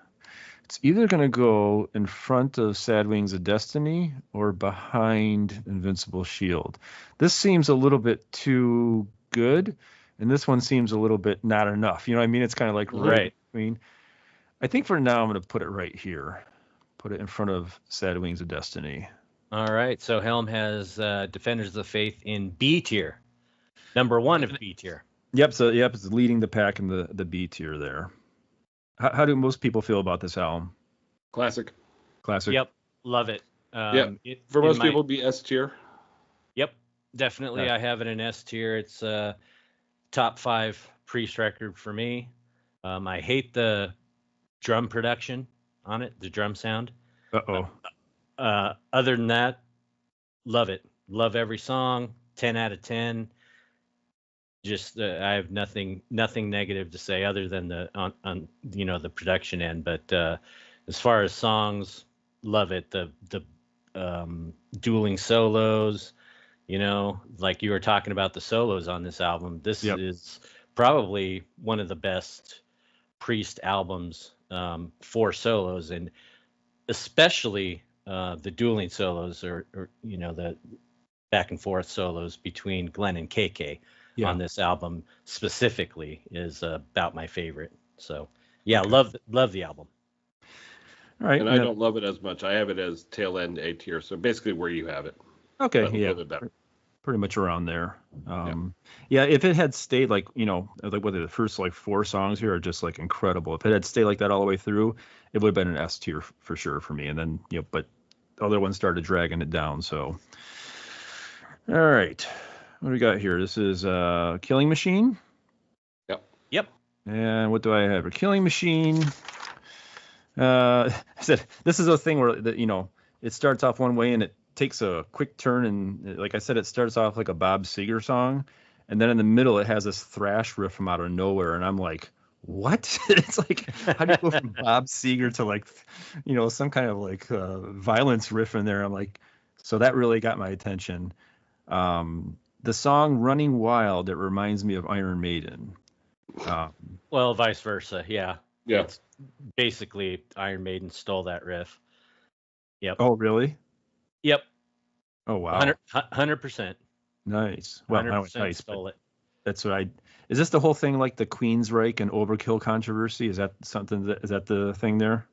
It's either gonna go in front of Sad Wings of Destiny or behind Invincible Shield. This seems a little bit too good, and this one seems a little bit not enough. You know what I mean? It's kind of like Right. between. I think for now I'm gonna put it right here. Put it in front of Sad Wings of Destiny. All right. So Helm has Defenders of the Faith in B tier. Number 1 of B tier. Yep. So it's leading the pack in the B tier there. How do most people feel about this album? Classic. Classic. Yep. Love it. Yeah. For most people, it'd be S tier. Yep. Definitely. Yeah. I have it in S tier. It's top 5 Priest record for me. I hate the drum production on it, the drum sound. Uh-oh. Other than that, love it. Love every song. 10 out of 10. Just I have nothing negative to say other than on the production end. But as far as songs, love it. The dueling solos, like you were talking about the solos on this album. This Yep. is probably one of the best Priest albums for solos, and especially the dueling solos or the back and forth solos between Glenn and KK on this album specifically is about my favorite. So yeah, love the album. All right. And I don't love it as much. I have it as tail end A tier. So basically where you have it. Okay. But a Yeah. little bit better. Pretty much around there. Yeah. If it had stayed like whether the first like 4 songs here are just like incredible. If it had stayed like that all the way through, it would have been an S tier for sure for me. And then but the other ones started dragging it down. So, all right, what do we got here? This is Killing Machine. Yep. And what do I have? A Killing Machine. I said this is a thing where it starts off one way and it takes a quick turn, and like I said, it starts off like a Bob Seger song, and then in the middle it has this thrash riff from out of nowhere, and I'm like, what? It's like, how do you go from Bob Seger to like some kind of like violence riff in there? I'm like, so that really got my attention. The song Running Wild, it reminds me of Iron Maiden. Well, vice versa. Yeah. Yeah. It's basically Iron Maiden stole that riff. Yep. Oh, really? Yep. Oh, wow. 100%. Nice. Well, 100% nice. stole it. That's what is this the whole thing like the Queensryche and Overkill controversy? Is that something is that the thing there?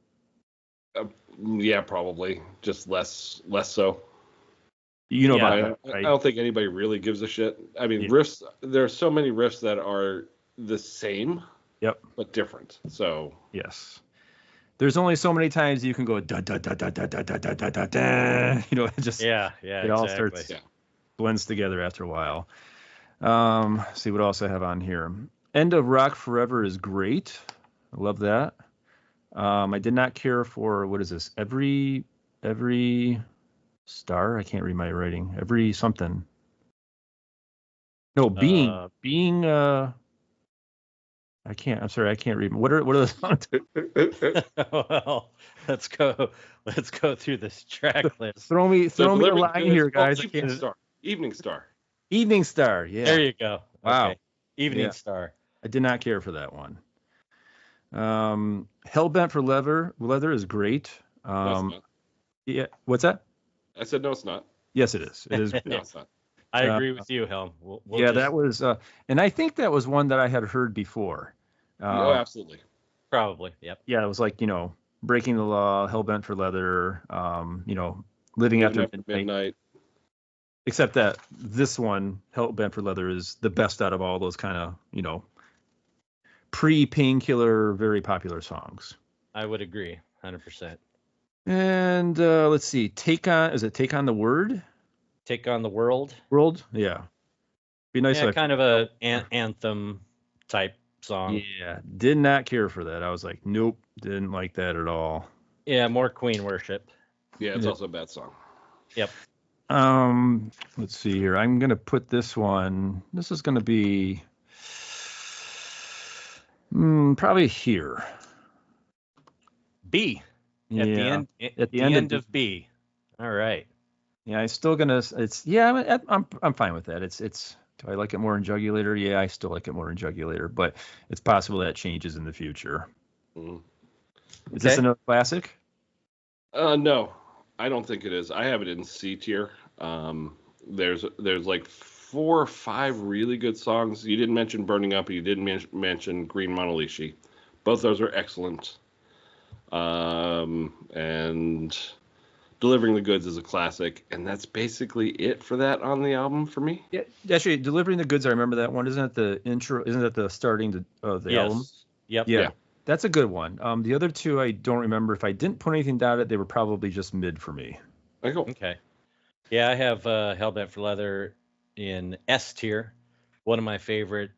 Yeah, probably. Just less so. You know Yeah. about I that, right? don't think anybody really gives a shit. I mean, riffs, there are so many riffs that are the same. Yep. But different. So. Yes. There's only so many times you can go da da da da da da da da da da da. It just it all starts blends together after a while. See what else I have on here. End of Rock Forever is great. I love that. I did not care for what is this? Every star. I can't read my writing. Every something. No, being. I can't. I'm sorry. I can't read. What are the songs? Well, let's go through this track list. Throw me a line here, guys. Evening Star. Evening Star. Yeah. There you go. Wow. Okay. Evening Star. I did not care for that one. Hellbent for Leather is great. No, it's not. Yeah. What's that? I said no, it's not. Yes, it is. It is. No, it's not. I agree with you, Helm. That was, and I think that was one that I had heard before. Oh, absolutely. Probably. Yep. Yeah, it was like Breaking the Law, Hellbent for Leather, Living After Midnight. Except that this one, Hellbent for Leather, is the best out of all those kind of pre-Painkiller, very popular songs. I would agree, 100%. And let's see, Take on the Word? Take on the World. Yeah. Be nice. Yeah, kind of a anthem type song. Yeah, did not care for that. I was like, nope, didn't like that at all. Yeah, more Queen worship. Yeah, it's also a bad song. Yep. Let's see here. I'm gonna put this one. This is gonna be probably here. B. Yeah. At the end. At the end of B. All right. Yeah, I'm still gonna. It's yeah. I'm fine with that. It's. Do I like it more in Jugulator? Yeah, I still like it more in Jugulator, but it's possible that changes in the future. Mm. Is this another classic? No, I don't think it is. I have it in C tier. There's like 4 or 5 really good songs. You didn't mention Burning Up, and you didn't mention Green Monolishi. Both those are excellent. And Delivering the Goods is a classic, and that's basically it for that on the album for me. Yeah, actually, Delivering the Goods. I remember that one. Isn't that the intro? Isn't that the starting of the album? Yep. Yeah. That's a good one. The other two, I don't remember. If I didn't put anything down it, they were probably just mid for me. Okay. Yeah, I have Hellbent for Leather in S tier. One of my favorite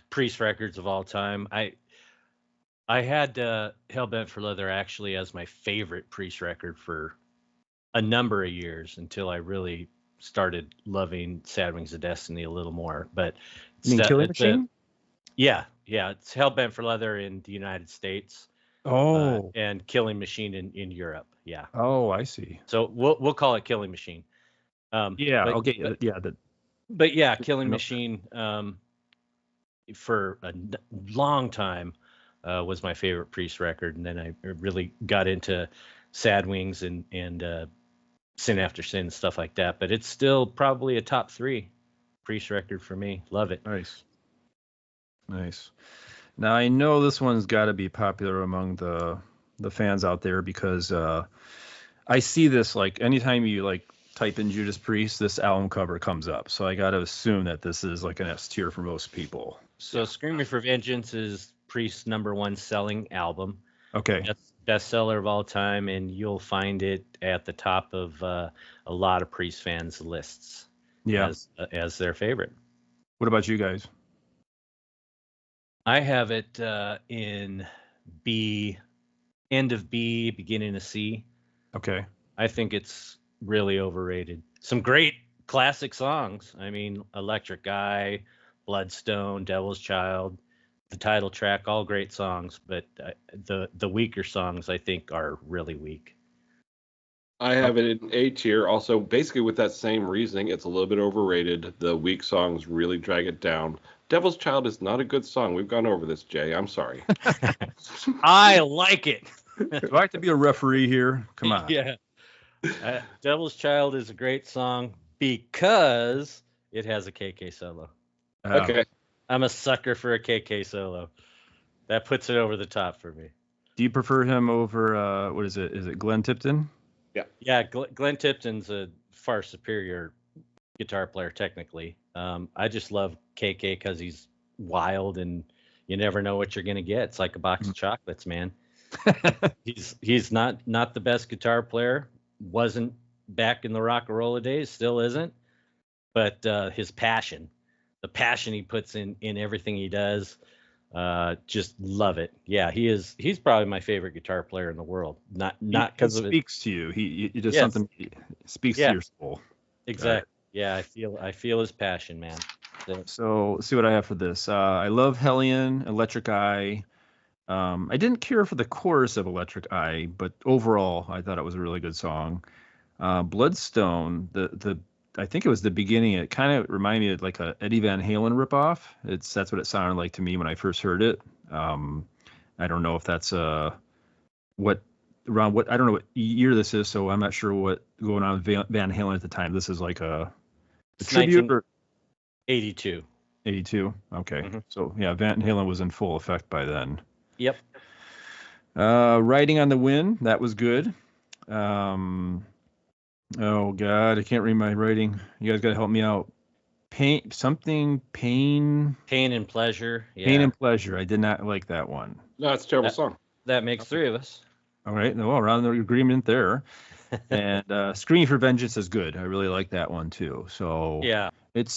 Priest records of all time. I had Hellbent for Leather actually as my favorite Priest record for a number of years until I really started loving Sad Wings of Destiny a little more. But You mean Killing Machine? Yeah, it's Hellbent for Leather in the United States. And Killing Machine in Europe. Yeah. Oh, I see. So we'll call it Killing Machine. But yeah, Killing Machine for a long time was my favorite Priest record, and then I really got into Sad Wings and Sin After Sin and stuff like that. But it's still probably a top 3 Priest record for me. Love it. Nice. Now I know this one's got to be popular among the fans out there because I see this like anytime you like type in Judas Priest, this album cover comes up. So I got to assume that this is like an S tier for most people. So Screaming for Vengeance is Priest's #1 selling album. Okay. That's bestseller of all time, and you'll find it at the top of a lot of Priest fans' lists. Yeah. As their favorite. What about you guys? I have it in B, end of B, beginning of C. Okay. I think it's really overrated. Some great classic songs. I mean, Electric Eye, Bloodstone, Devil's Child, the title track, all great songs. But the weaker songs, I think, are really weak. I have it in A tier. Also, basically with that same reasoning, it's a little bit overrated. The weak songs really drag it down. Devil's Child is not a good song. We've gone over this, Jay. I'm sorry. I like it. Do I have to be a referee here? Come on. Yeah. Devil's Child is a great song because it has a KK solo. Okay. I'm a sucker for a KK solo. That puts it over the top for me. Do you prefer him over, what is it? Is it Glenn Tipton? Yeah, Glenn Tipton's a far superior guitar player technically. I just love KK because he's wild and you never know what you're going to get. It's like a box of chocolates, man. He's not the best guitar player. Wasn't back in the rock and roll days, still isn't. But his passion, the passion he puts in everything he does, just love it. Yeah, he's probably my favorite guitar player in the world. Not because of it speaks to you. He does something. He speaks to your soul. Exactly. Yeah, I feel his passion, man. So let's see what I have for this. I love Hellion, Electric Eye. I didn't care for the chorus of Electric Eye, but overall I thought it was a really good song. Bloodstone, I think it was the beginning. It kind of reminded me of like a Eddie Van Halen ripoff. That's what it sounded like to me when I first heard it. I don't know if that's I don't know what year this is, so I'm not sure what going on with Van Halen at the time. This is like a tribute or 82. 82. Okay. Mm-hmm. So yeah, Van Halen was in full effect by then. Yep. Riding on the Wind, that was good. Oh God, I can't read my writing. You guys got to help me out. Pain and Pleasure. Yeah. Pain and Pleasure. I did not like that one. No, it's a terrible song. That makes 3 of us. All right. Well, we're on the agreement there. And Screaming for Vengeance is good. I really like that one too. So yeah, it's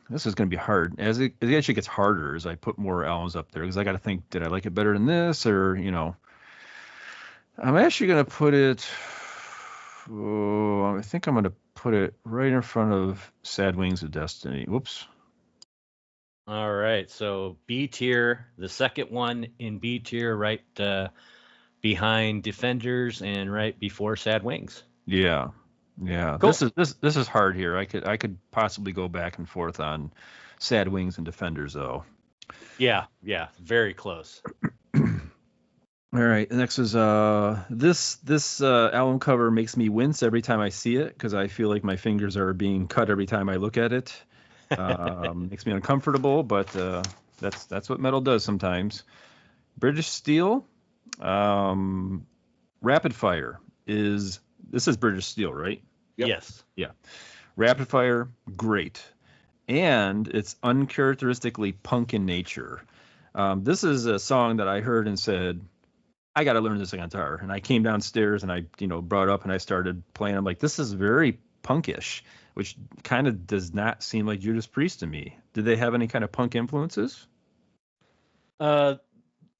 this is going to be hard as it actually gets harder as I put more albums up there because I got to think, did I like it better than this or I'm actually going to put it. I think I'm going to put it right in front of Sad Wings of Destiny. Whoops. All right, so B tier, the second one in B tier, right behind Defenders and right before Sad Wings. Yeah. Cool. This is hard here. I could possibly go back and forth on Sad Wings and Defenders though. Yeah, very close. All right, next is this album cover makes me wince every time I see it because I feel like my fingers are being cut every time I look at it. Makes me uncomfortable, but that's what metal does sometimes. British Steel, Rapid Fire this is British Steel, right? Yep. Yes. Yeah. Rapid Fire, great. And it's uncharacteristically punk in nature. This is a song that I heard and said, I got to learn this guitar. And I came downstairs and I, brought it up and I started playing. I'm like, this is very punkish, which kind of does not seem like Judas Priest to me. Did they have any kind of punk influences?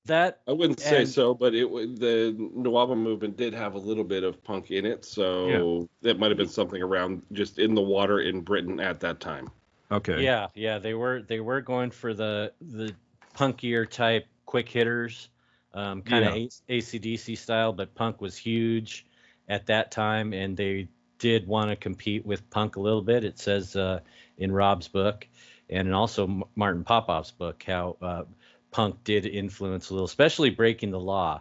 That I wouldn't say so, but the Nuwaba movement did have a little bit of punk in it, so that might have been something around just in the water in Britain at that time. Okay. Yeah, they were going for the punkier type quick hitters, kind of AC/DC style, but punk was huge at that time, and they did want to compete with punk a little bit. It says in Rob's book, and also Martin Popoff's book, how punk did influence a little, especially Breaking the Law.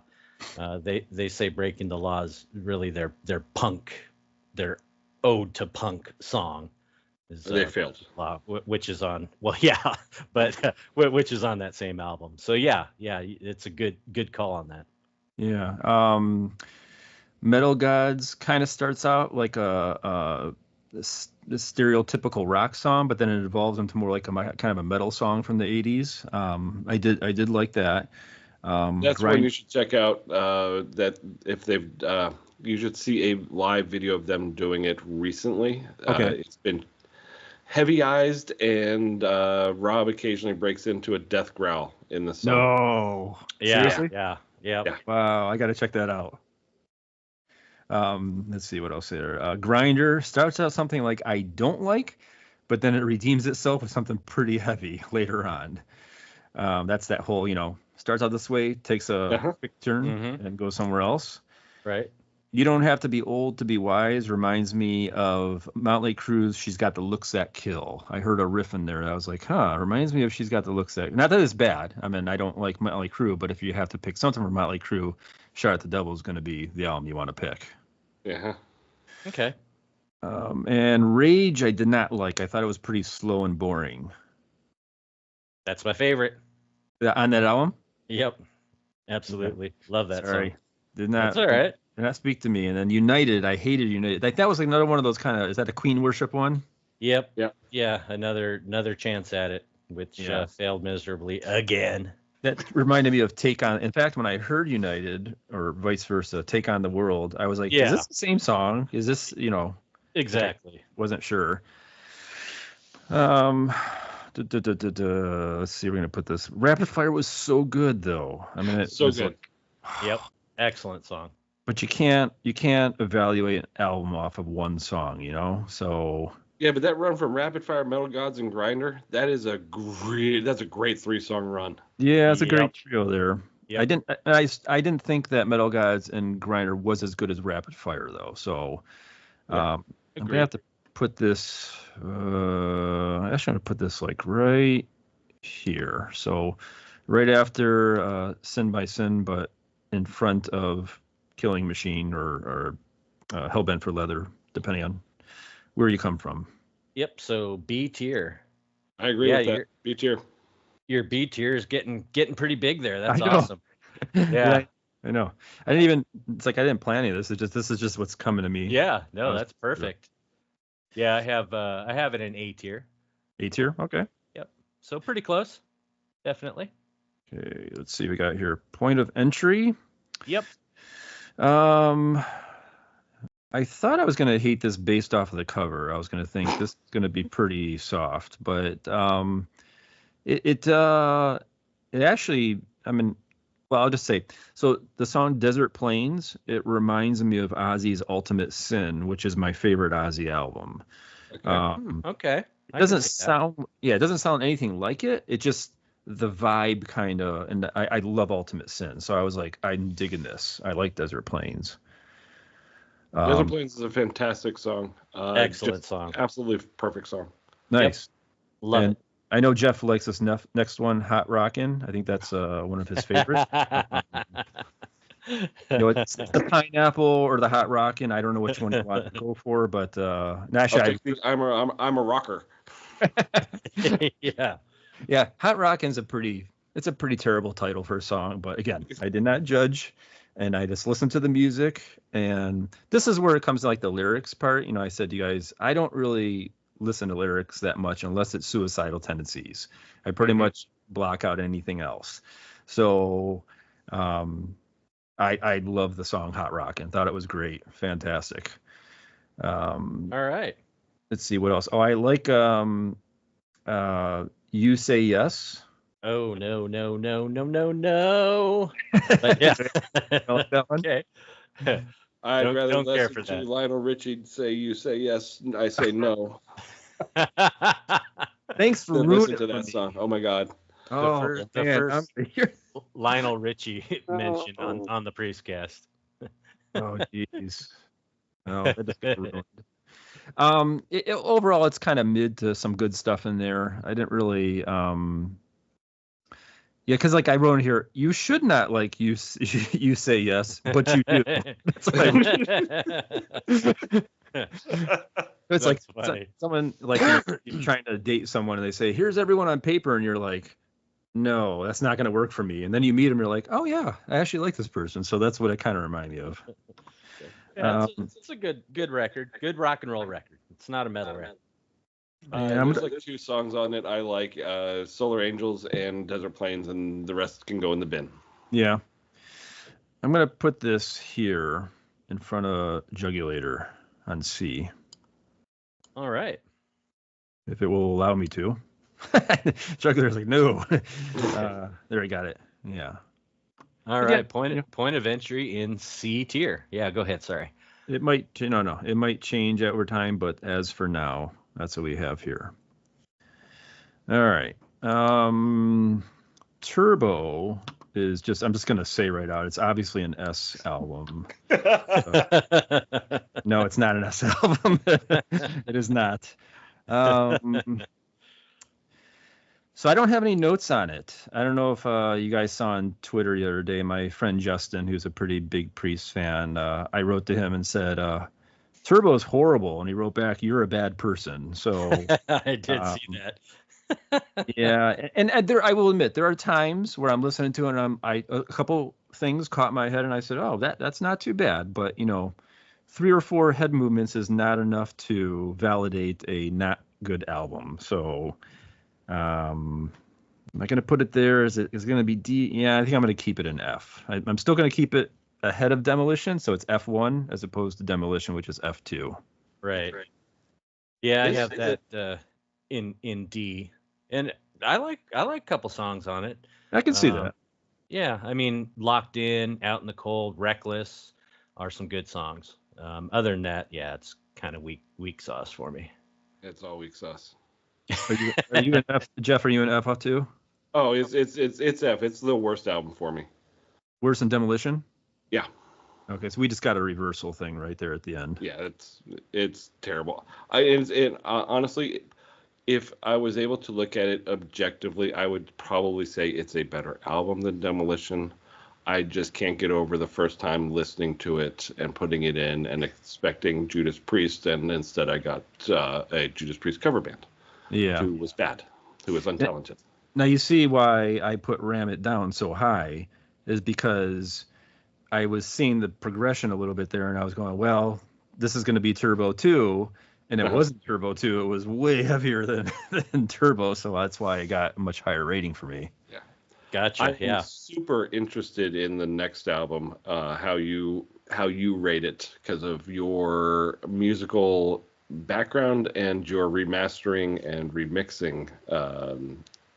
They say Breaking the Law is really their punk, their ode to punk song. They failed. Law, which is on but which is on that same album. So yeah, it's a good call on that. Yeah. Metal Gods kind of starts out like this stereotypical rock song, but then it evolves into more like kind of a metal song from the 80s. I did like that. That's when you should check out that if they've you should see a live video of them doing it recently. Okay. It's been heavy-eyed, and Rob occasionally breaks into a death growl in the song. No. Seriously? Yeah. Wow, I got to check that out. Let's see what else there. Grinder starts out something like I don't like, but then it redeems itself with something pretty heavy later on. That's that whole, starts out this way, takes a quick turn, and goes somewhere else. Right. You don't have to be old to be wise reminds me of Motley Crue's She's Got the Looks That Kill. I heard a riff in there. And I was like, reminds me of She's Got the Looks That. Not that it's bad. I mean, I don't like Motley Crue, but if you have to pick something from Motley Crue, Shot at the Devil is going to be the album you want to pick. Yeah. Okay. And Rage I did not like. I thought it was pretty slow and boring. That's my favorite. On that album? Yep. Absolutely. Love that Sorry. song. Did not. That's all right. Did not speak to me. And then United, I hated United. Like that was like another one of those kind of, is that a Queen worship one? Yep. Yep. Yeah. Another chance at it, which failed miserably again. That reminded me of Take On. In fact, when I heard United or vice versa, Take On the World, I was like, is this the same song? Is this, Exactly. Wasn't sure. Let's see, we're going to put this. Rapid Fire was so good though. I mean, so good. Yep. Excellent song. But you can't evaluate an album off of one song, so. Yeah, but that run from Rapid Fire, Metal Gods, and Grinder, that's a great 3-song run. Yeah, it's a great trio there. Yep. I didn't think that Metal Gods and Grinder was as good as Rapid Fire though. So I'm gonna have to put this. Actually, I'm gonna put this like right here. So right after Sin by Sin, but in front of Killing Machine or Hellbent for Leather, depending on where you come from. Yep. So B tier. I agree with that. B tier. Your B tier is getting pretty big there. That's I know. awesome. Yeah. I know. I didn't plan any of this. This is just what's coming to me. Yeah. No, that's perfect. Yeah, I have it in A tier. A tier. Okay. Yep. So pretty close. Definitely. Okay. Let's see. We got here Point of Entry. Yep. I thought I was going to hate this based off of the cover. I was going to think this is going to be pretty soft, but it actually, I mean, Well, I'll just say, so the song Desert Plains, it reminds me of Ozzy's Ultimate Sin, which is my favorite Ozzy album. Okay. It doesn't sound, it doesn't sound anything like it. It just, the vibe kind of, and I love Ultimate Sin. So I was like, I'm digging this. I like Desert Plains. Desert Plains is a fantastic song. Excellent song. Absolutely perfect song. Nice. Yep. Love it. I know Jeff likes this next one, Hot Rockin'. I think that's one of his favorites. It's the pineapple or the Hot Rockin'. I don't know which one you want to go for, but actually, I'm a rocker. Yeah. Hot Rockin's a pretty terrible title for a song, but again, I did not judge, and I just listened to the music, and this is where it comes to like the lyrics part. I said to you guys, I don't really listen to lyrics that much unless it's suicidal tendencies. I pretty much block out anything else. So I love the song Hot Rockin'. Thought it was great. Fantastic. All right. Let's see what else. Oh, I like You Say Yes. Oh, no. But yeah. I like that one. Okay. I'd rather don't care listen for to that. Lionel Richie say you say yes, I say no. Thanks for Then ruining listen to that song. Oh my God. The man, first I'm- Lionel Richie mentioned on the Priest cast. Oh, jeez. Oh, that just got ruined. Overall, it's kind of mid to some good stuff in there. I didn't really, because like I wrote in here, you should not like you say yes, but you do. That's what it's like funny. someone like you're trying to date someone and they say, "Here's everyone on paper," and you're like, "No, that's not going to work for me." And then you meet them, you're like, "Oh yeah, I actually like this person." So that's what it kind of reminded me of. Yeah, it's a good record, good rock and roll record. It's not a metal record. There's like 2 songs on it I like, Solar Angels and Desert Plains, and the rest can go in the bin. Yeah. I'm going to put this here in front of Jugulator on C, All right. if it will allow me to. Jugulator's like, no. There, I got it. Yeah. All Again, right. Point of entry in C tier. Yeah, go ahead. Sorry. It might, it might change over time, but as for now, that's what we have here. All right. Turbo is just, I'm just going to say right out, it's obviously an S album. No, it's not an S album. It is not. So I don't have any notes on it. I don't know if you guys saw on Twitter the other day, my friend Justin, who's a pretty big Priest fan, I wrote to him and said, Turbo is horrible. And he wrote back, "You're a bad person." So I did see that. yeah. And there, I will admit, there are times where I'm listening to it and a couple things caught my head and I said, oh, that's not too bad. But, 3 or 4 head movements is not enough to validate a not good album. So, am I going to put it there? Is it going to be D? Yeah, I think I'm going to keep it in F. I'm still going to keep it ahead of Demolition, so it's F1 as opposed to Demolition, which is F2. Right. Yeah, I have that in D, and I like a couple songs on it. I can see that. Yeah, I mean, Locked In, Out in the Cold, Reckless are some good songs. Other than that, yeah, it's kind of weak sauce for me. It's all weak sauce. Are you an F, Jeff? Are you an F too? Oh, it's F. It's the worst album for me. Worse than Demolition? Yeah. Okay, so we just got a reversal thing right there at the end. Yeah, it's terrible. Honestly, if I was able to look at it objectively, I would probably say it's a better album than Demolition. I just can't get over the first time listening to it and putting it in and expecting Judas Priest, and instead I got a Judas Priest cover band. Yeah. Who was bad, who was untalented. Now you see why I put Ram It Down so high is because I was seeing the progression a little bit there, and I was going, well, this is going to be Turbo 2, and it wasn't Turbo 2. It was way heavier than Turbo, so that's why it got a much higher rating for me. Yeah. Gotcha. I'm super interested in the next album, how you rate it because of your musical background and your remastering and remixing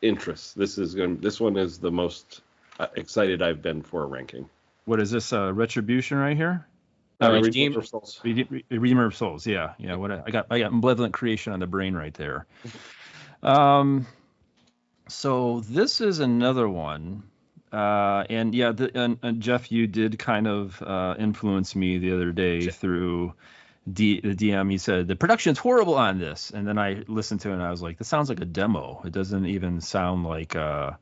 interests. This one is the most excited I've been for a ranking. What is this? Retribution right here? Redeemer of Souls. Redeemer of Souls. Yeah. What I got Malevolent Creation on the brain right there. So this is another one. And yeah, and Jeff, you did kind of influence me the other day through the DM. He said the production's horrible on this, and then I listened to it and I was like, this sounds like a demo. It doesn't even sound like I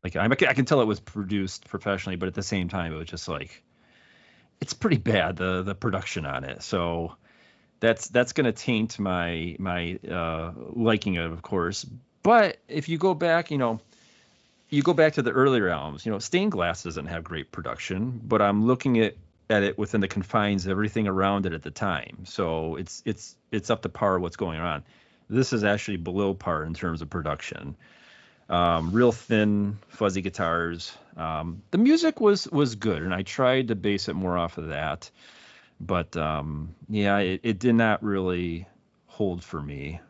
can tell it was produced professionally, but at the same time, it was just like, it's pretty bad, the production on it. So that's going to taint my liking of course. But if you go back, you go back to the earlier albums, Stained Glass doesn't have great production, but I'm looking at it within the confines of everything around it at the time. So it's up to par what's going on. This is actually below par in terms of production. Real thin, fuzzy guitars. The music was good, and I tried to base it more off of that. But it did not really hold for me.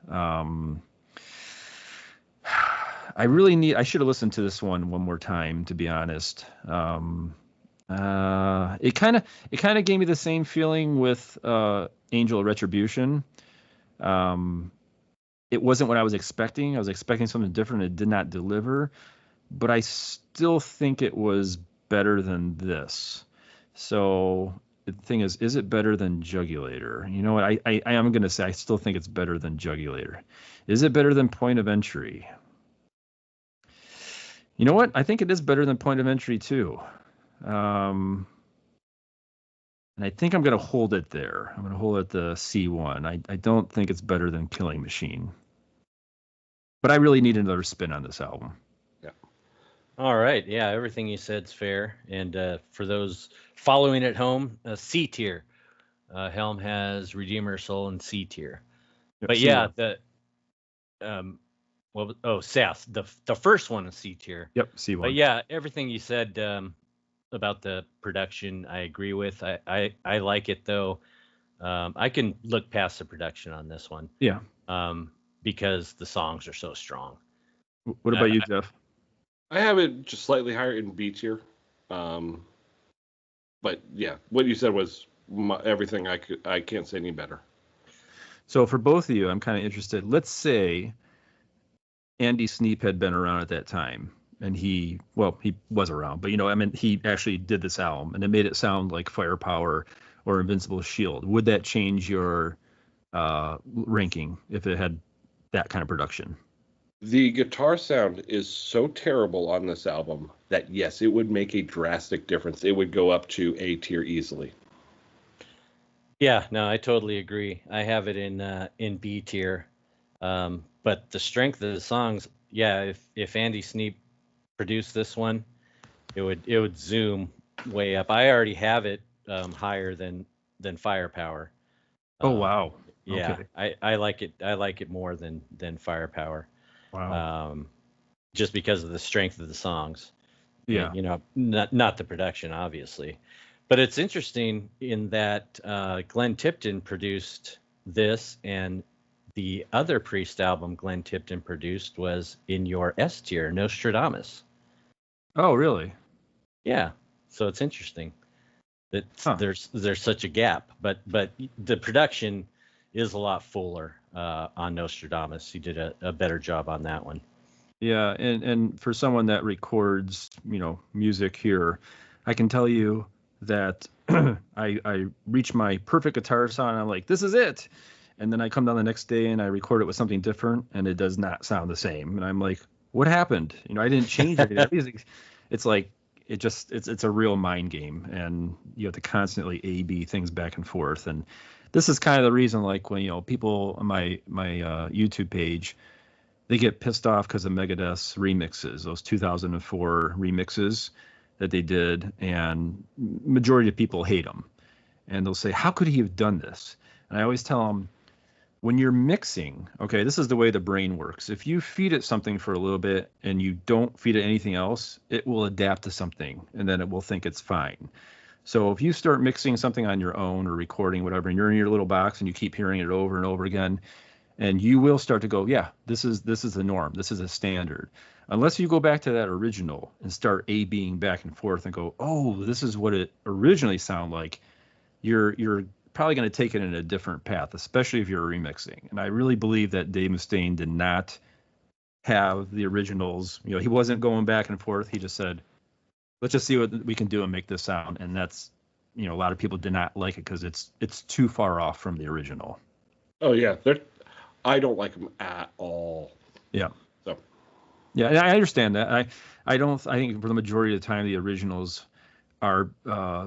I should have listened to this one more time, to be honest. It kind of gave me the same feeling with Angel of Retribution. It wasn't what I was expecting. I was expecting something different. It did not deliver, but I still think it was better than this. So the thing is it better than Jugulator? You know what? I am going to say I still think it's better than Jugulator. Is it better than Point of Entry? You know what? I think it is better than Point of Entry too. And I think I'm going to hold it there. I'm going to hold it at the C1. I don't think it's better than Killing Machine. But I really need another spin on this album. Yeah. All right. Yeah, everything you said's fair. And for those following at home, C tier. Helm has Redeemer Soul and C tier. Yep, But C1. yeah, Seth, the first one is C tier. Yep, C1. But yeah, everything you said about the production, I agree with. I like it though. I can look past the production on this one. Yeah. Because the songs are so strong. What about you, Jeff? I have it just slightly higher in B tier. But yeah, what you said was everything I can't say any better. So for both of you, I'm kind of interested. Let's say Andy Sneap had been around at that time, and he was around, but he actually did this album, and it made it sound like Firepower or Invincible Shield. Would that change your ranking if it had that kind of production? The guitar sound is so terrible on this album that yes, it would make a drastic difference. It would go up to A tier easily. Yeah, no, I totally agree. I have it in B tier. But the strength of the songs, yeah, if Andy Sneap produced this one, it would zoom way up. I already have it higher than Firepower. Oh wow. Yeah, okay. I like it more than Firepower. Wow. Just because of the strength of the songs. Yeah. Not the production, obviously. But it's interesting in that Glenn Tipton produced this, and the other Priest album Glenn Tipton produced was in your S tier, Nostradamus. Oh, really? Yeah. So it's interesting that there's such a gap, but the production is a lot fuller on Nostradamus. He did a better job on that one. Yeah, and for someone that records, music here, I can tell you that I reach my perfect guitar sound and I'm like, this is it. And then I come down the next day and I record it with something different and it does not sound the same. And I'm like, what happened? I didn't change it. It's like, it's a real mind game, and you have to constantly A/B things back and forth. And this is kind of the reason, like when, people on my YouTube page, they get pissed off because of Megadeth's remixes, those 2004 remixes that they did, and majority of people hate them. And they'll say, how could he have done this? And I always tell them, when you're mixing, okay, this is the way the brain works. If you feed it something for a little bit and you don't feed it anything else, it will adapt to something, and then it will think it's fine. So if you start mixing something on your own or recording whatever, and you're in your little box and you keep hearing it over and over again, and you will start to go, yeah, this is the norm. This is a standard. Unless you go back to that original and start A-Bing back and forth and go, oh, this is what it originally sounded like, you're probably going to take it in a different path, especially if you're remixing. And I really believe that Dave Mustaine did not have the originals. You know, he wasn't going back and forth. He just said, let's just see what we can do and make this sound. And that's, you know, a lot of people did not like it because it's too far off from the original. Oh yeah, I don't like them at all. Yeah. So. Yeah, and I understand that. I think for the majority of the time the originals are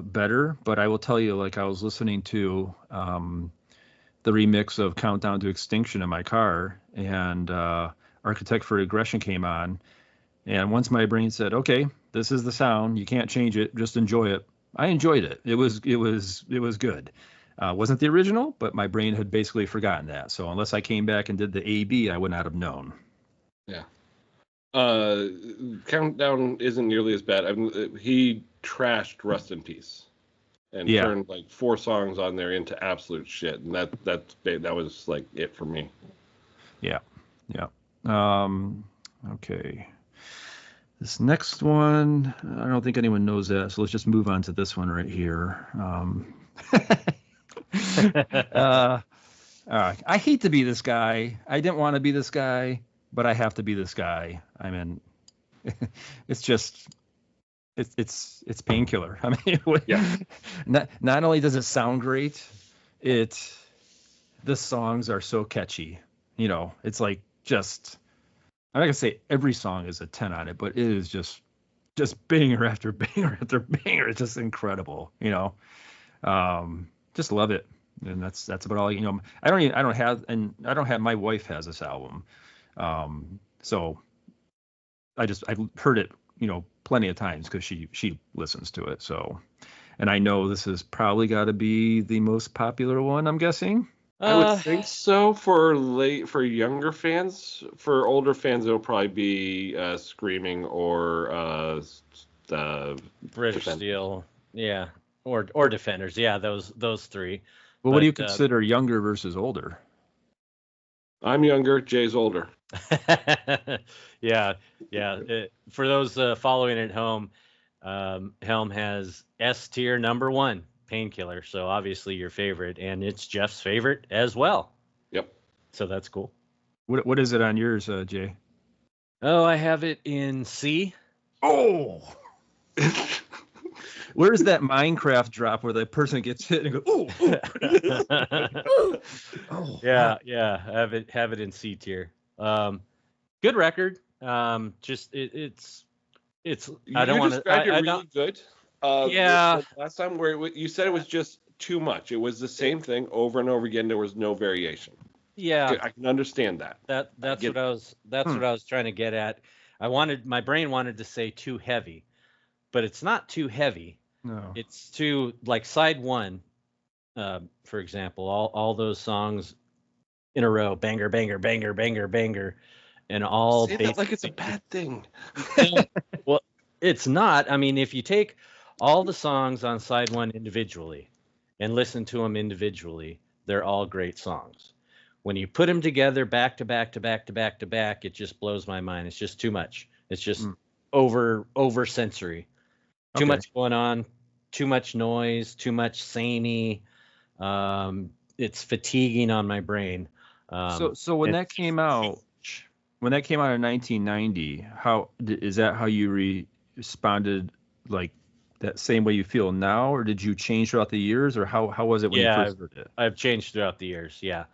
better, but I will tell you, like, I was listening to the remix of Countdown to Extinction in my car, and Architect for Aggression came on, and once my brain said, okay, this is the sound, you can't change it, just enjoy it. I enjoyed it. It was good. Wasn't the original, but my brain had basically forgotten that. So unless I came back and did the A-B, I would not have known. Yeah. Countdown isn't nearly as bad. He trashed Rust in Peace and turned like 4 songs on there into absolute shit, and that was like it for me. Yeah. Okay. This next one, I don't think anyone knows that, so let's just move on to this one right here. I hate to be this guy. I didn't want to be this guy, but I have to be this guy. I mean, it's Painkiller. I mean, not only does it sound great, the songs are so catchy. You know, it's like I'm not gonna say every song is a 10 on it, but it is just banger after banger after banger. It's just incredible. You know, just love it. And that's about all. You know, I don't have. My wife has this album, so I've heard it, you know, plenty of times because she listens to it. So, and I know this has probably got to be the most popular one, I'm guessing. I would think so for younger fans. For older fans, it'll probably be Screaming or British Steel, yeah, or Defenders, yeah, those 3. Well, what do you consider younger versus older? I'm younger. Jay's older. Yeah. For those following at home, Helm has S tier number 1, Painkiller. So obviously your favorite, and it's Jeff's favorite as well. Yep. So that's cool. What is it on yours, Jay? Oh, I have it in C. Oh. Where's that Minecraft drop where the person gets hit and goes, oh. Yeah. Have it in C tier. Good record. Just it's. I don't want to. Described it really good. Yeah. Last time where you said it was just too much. It was the same thing over and over again. There was no variation. Yeah. I can understand that. That's what I was trying to get at. My brain wanted to say too heavy, but it's not too heavy. No. It's too, like, side 1, for example, all those songs in a row, banger, banger, banger, banger, banger, and all. Say that like it's a bad thing. Well, it's not. I mean, if you take all the songs on side 1 individually and listen to them individually, they're all great songs. When you put them together back to back to back to back to back, it just blows my mind. It's just too much. It's just over sensory. Too much going on, too much noise, too much samey. It's fatiguing on my brain. So when that came out in 1990, is that how you responded, like that same way you feel now, or did you change throughout the years, or how was it when you first heard it? I've changed throughout the years. Yeah,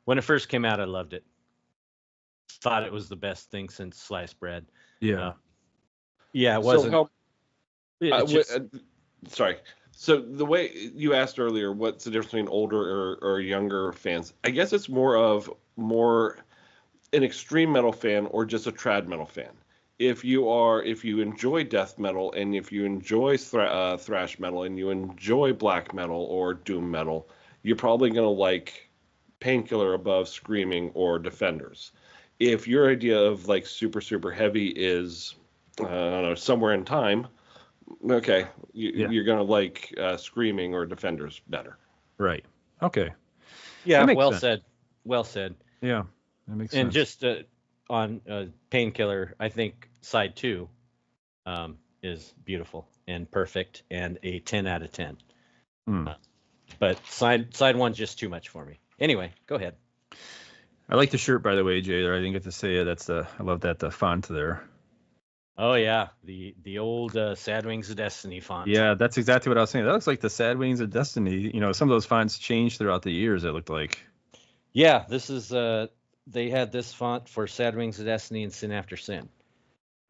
when it first came out, I loved it. Thought it was the best thing since sliced bread. Yeah. It wasn't. Sorry. So the way you asked earlier, what's the difference between older or younger fans? I guess it's more an extreme metal fan or just a trad metal fan. If you enjoy death metal and if you enjoy thrash metal and you enjoy black metal or doom metal, you're probably going to like Painkiller above Screaming or Defenders. If your idea of like super, super heavy is, I don't know, Somewhere in Time, okay, you're going to like Screaming or Defenders better. Right. Okay. Yeah, well said. Well said. Yeah. That makes And sense. just on Painkiller, I think side 2 is beautiful and perfect and a 10 out of 10. Hmm. But side 1's just too much for me. Anyway, go ahead. I like the shirt, by the way, Jay. I didn't get to say it. I love that the font there. Oh yeah, the old Sad Wings of Destiny font. Yeah, that's exactly what I was saying. That looks like the Sad Wings of Destiny. You know, some of those fonts changed throughout the years. It looked like. Yeah, this is they had this font for Sad Wings of Destiny and Sin After Sin.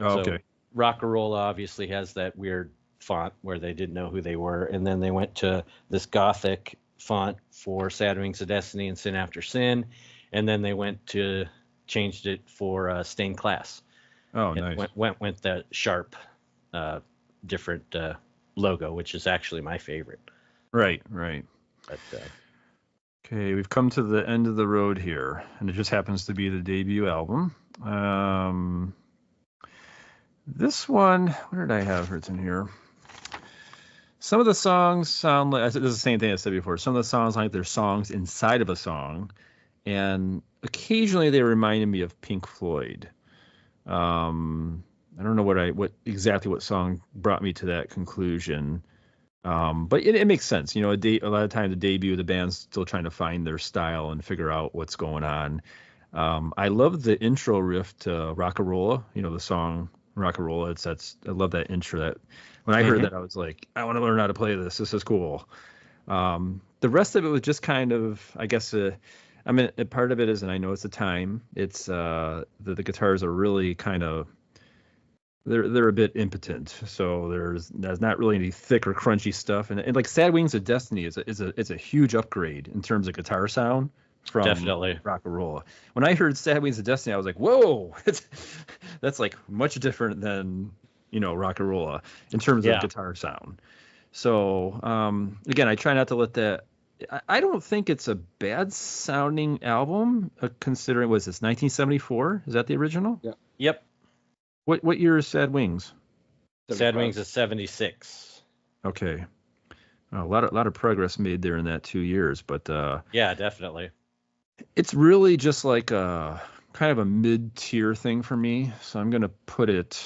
Oh, So okay. Rockarola obviously has that weird font where they didn't know who they were, and then they went to this Gothic font for Sad Wings of Destiny and Sin After Sin, and then they changed it for Stained Class. Oh, It nice. went the sharp, different logo, which is actually my favorite. Right. But Okay, we've come to the end of the road here, and it just happens to be the debut album. This one, what did I have written here? Some of the songs sound like, this is the same thing I said before. Some of the songs sound like they're songs inside of a song, and occasionally they reminded me of Pink Floyd. I don't know what exactly what song brought me to that conclusion. But it makes sense. You know, a lot of times the debut, the band's still trying to find their style and figure out what's going on. I love the intro riff to Rockarola, you know, the song Rockarola. I love that intro. That when I heard that, I was like, I want to learn how to play this. This is cool. The rest of it was just kind of, I guess, I mean, part of it is, and I know it's the time. It's the guitars are really kind of they're a bit impotent. So there's not really any thick or crunchy stuff. And like Sad Wings of Destiny is a huge upgrade in terms of guitar sound from Definitely. Rockarola. When I heard Sad Wings of Destiny, I was like, whoa, that's like much different than, you know, Rockarola in terms of guitar sound. So again, I try not to let that. I don't think it's a bad sounding album, considering, was this 1974? Is that the original? Yeah. Yep. What year is Sad Wings? Sad Wings is 76. Okay. A lot of progress made there in that 2 years, but Yeah, definitely. it's really just like a kind of a mid-tier thing for me. So I'm gonna put it.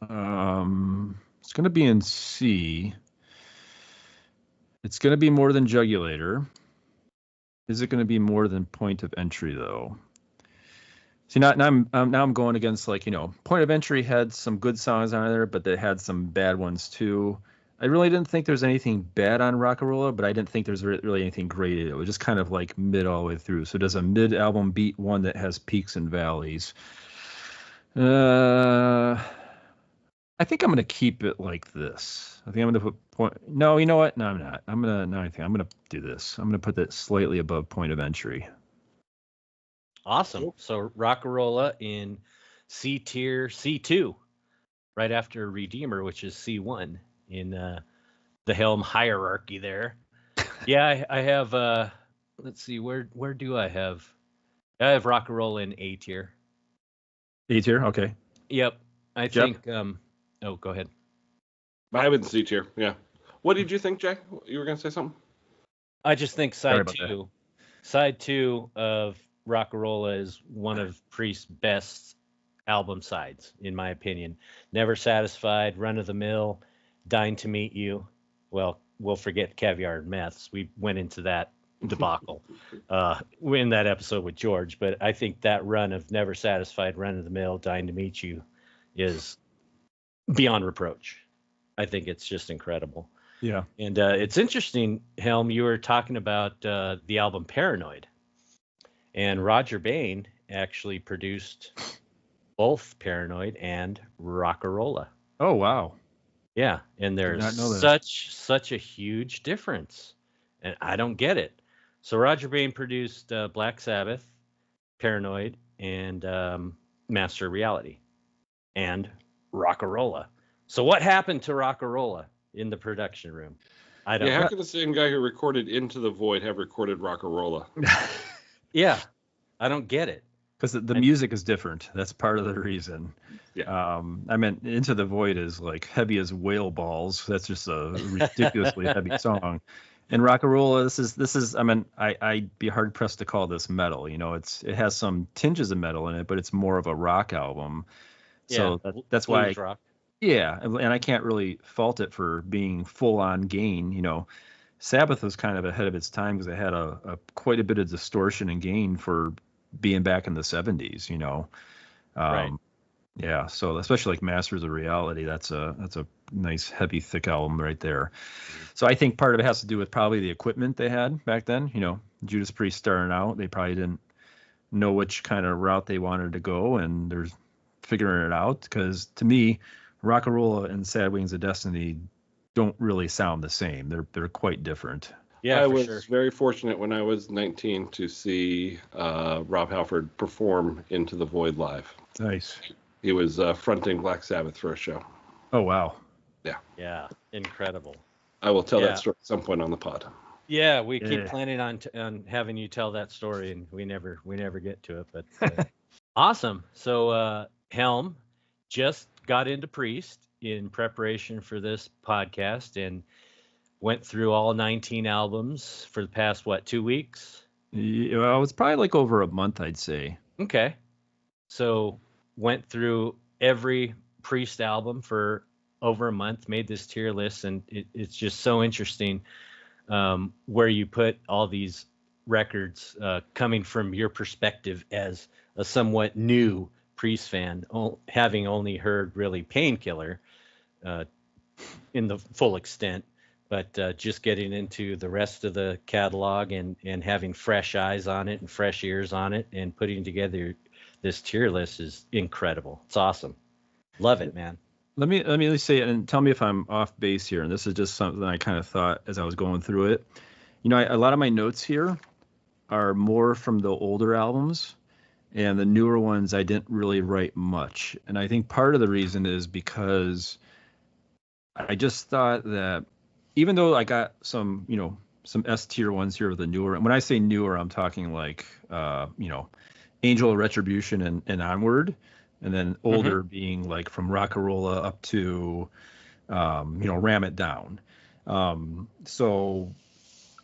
It's gonna be in C. It's gonna be more than Jugulator. Is it gonna be more than Point of Entry though? See, now I'm going against, like, you know, Point of Entry had some good songs on there, but they had some bad ones too. I really didn't think there's anything bad on Rockarola, but I didn't think there's really anything great. It was just kind of like mid all the way through. So does a mid album beat one that has peaks and valleys? I think I'm going to keep it like this. I think I'm going to put point. No, you know what? No, I'm not. I'm going to do this. I'm going to put that slightly above Point of Entry. Awesome. So Rockarola in C tier, C2, right after Redeemer, which is C1 in the Helm hierarchy there. Yeah, I have. Let's see, where do I have? I have Rockarola in A tier. A tier, okay. Yep. I Jeff? think. Oh, go ahead. I have it in C tier. Yeah. What did you think, Jay? You were gonna say something? I just think Sorry side about side 2 of Rockarola is one of Priest's best album sides, in my opinion. Never Satisfied, Run of the Mill, Dying to Meet You. Well, we'll forget Caviar and Meths. We went into that debacle in that episode with George, but I think that run of Never Satisfied, Run of the Mill, Dying to Meet You is beyond reproach. I think it's just incredible. Yeah. And it's interesting, Helm, you were talking about the album Paranoid. And Roger Bain actually produced both Paranoid and Rockarola. Oh, wow. Yeah, and Did not know there's that. such a huge difference, and I don't get it. So Roger Bain produced Black Sabbath, Paranoid, and Master of Reality, and Rockarola. So what happened to Rockarola in the production room? I don't Yeah, how know. could the same guy who recorded Into the Void have recorded Rockarola? Yeah, I don't get it. Because the music is different. That's part of the reason. Yeah. I meant Into the Void is like heavy as whale balls. That's just a ridiculously heavy song. And Rock-a-Rolla, this is. I mean, I'd be hard pressed to call this metal. You know, it has some tinges of metal in it, but it's more of a rock album. Yeah, So that's why, blues rock. yeah, and I can't really fault it for being full on gain. You know, Sabbath was kind of ahead of its time because it had a quite a bit of distortion and gain for being back in the 70s. You know, Right. yeah. So especially like Masters of Reality, that's a nice heavy thick album right there. So I think part of it has to do with probably the equipment they had back then. You know, Judas Priest starting out, they probably didn't know which kind of route they wanted to go, and they're figuring it out. Because to me, Rock-a-Rolla and Sad Wings of Destiny don't really sound the same. They're quite different. Yeah, I for was sure. very fortunate when I was 19 to see Rob Halford perform Into the Void live. Nice. He was fronting Black Sabbath for a show. Oh wow. Yeah, incredible. I will tell Yeah. that story at some point on the pod. Yeah, we keep Yeah. planning on having you tell that story, and we never get to it. But awesome. So Helm just got into Priest in preparation for this podcast and went through all 19 albums for the past 2 weeks. Yeah, well, it's probably like over a month, I'd say. Okay. So went through every Priest album for over a month, made this tier list, and it's just so interesting where you put all these records coming from your perspective as a somewhat new Priest fan, having only heard really Painkiller in the full extent, but just getting into the rest of the catalog and having fresh eyes on it and fresh ears on it and putting together this tier list is incredible. It's awesome. Love it, man. Let me say it and tell me if I'm off base here. And this is just something I kind of thought as I was going through it. You know, a lot of my notes here are more from the older albums, and the newer ones I didn't really write much. And I think part of the reason is because I just thought that even though I got some, you know, some S tier ones here with the newer, and when I say newer, I'm talking like, you know, Angel of Retribution and onward. And then older being like from Rock-a-Rolla up to, you know, Ram It Down. So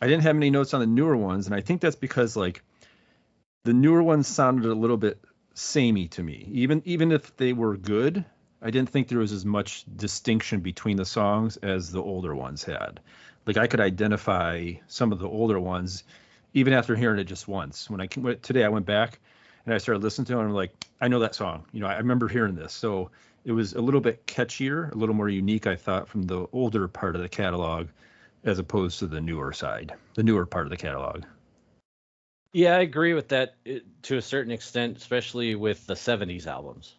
I didn't have any notes on the newer ones. And I think that's because like the newer ones sounded a little bit samey to me. Even if they were good, I didn't think there was as much distinction between the songs as the older ones had. Like I could identify some of the older ones even after hearing it just once. Today I went back and I started listening to it, and I'm like, I know that song. You know, I remember hearing this. So it was a little bit catchier, a little more unique, I thought, from the older part of the catalog as opposed to the newer part of the catalog. Yeah, I agree with that to a certain extent, especially with the 70s albums.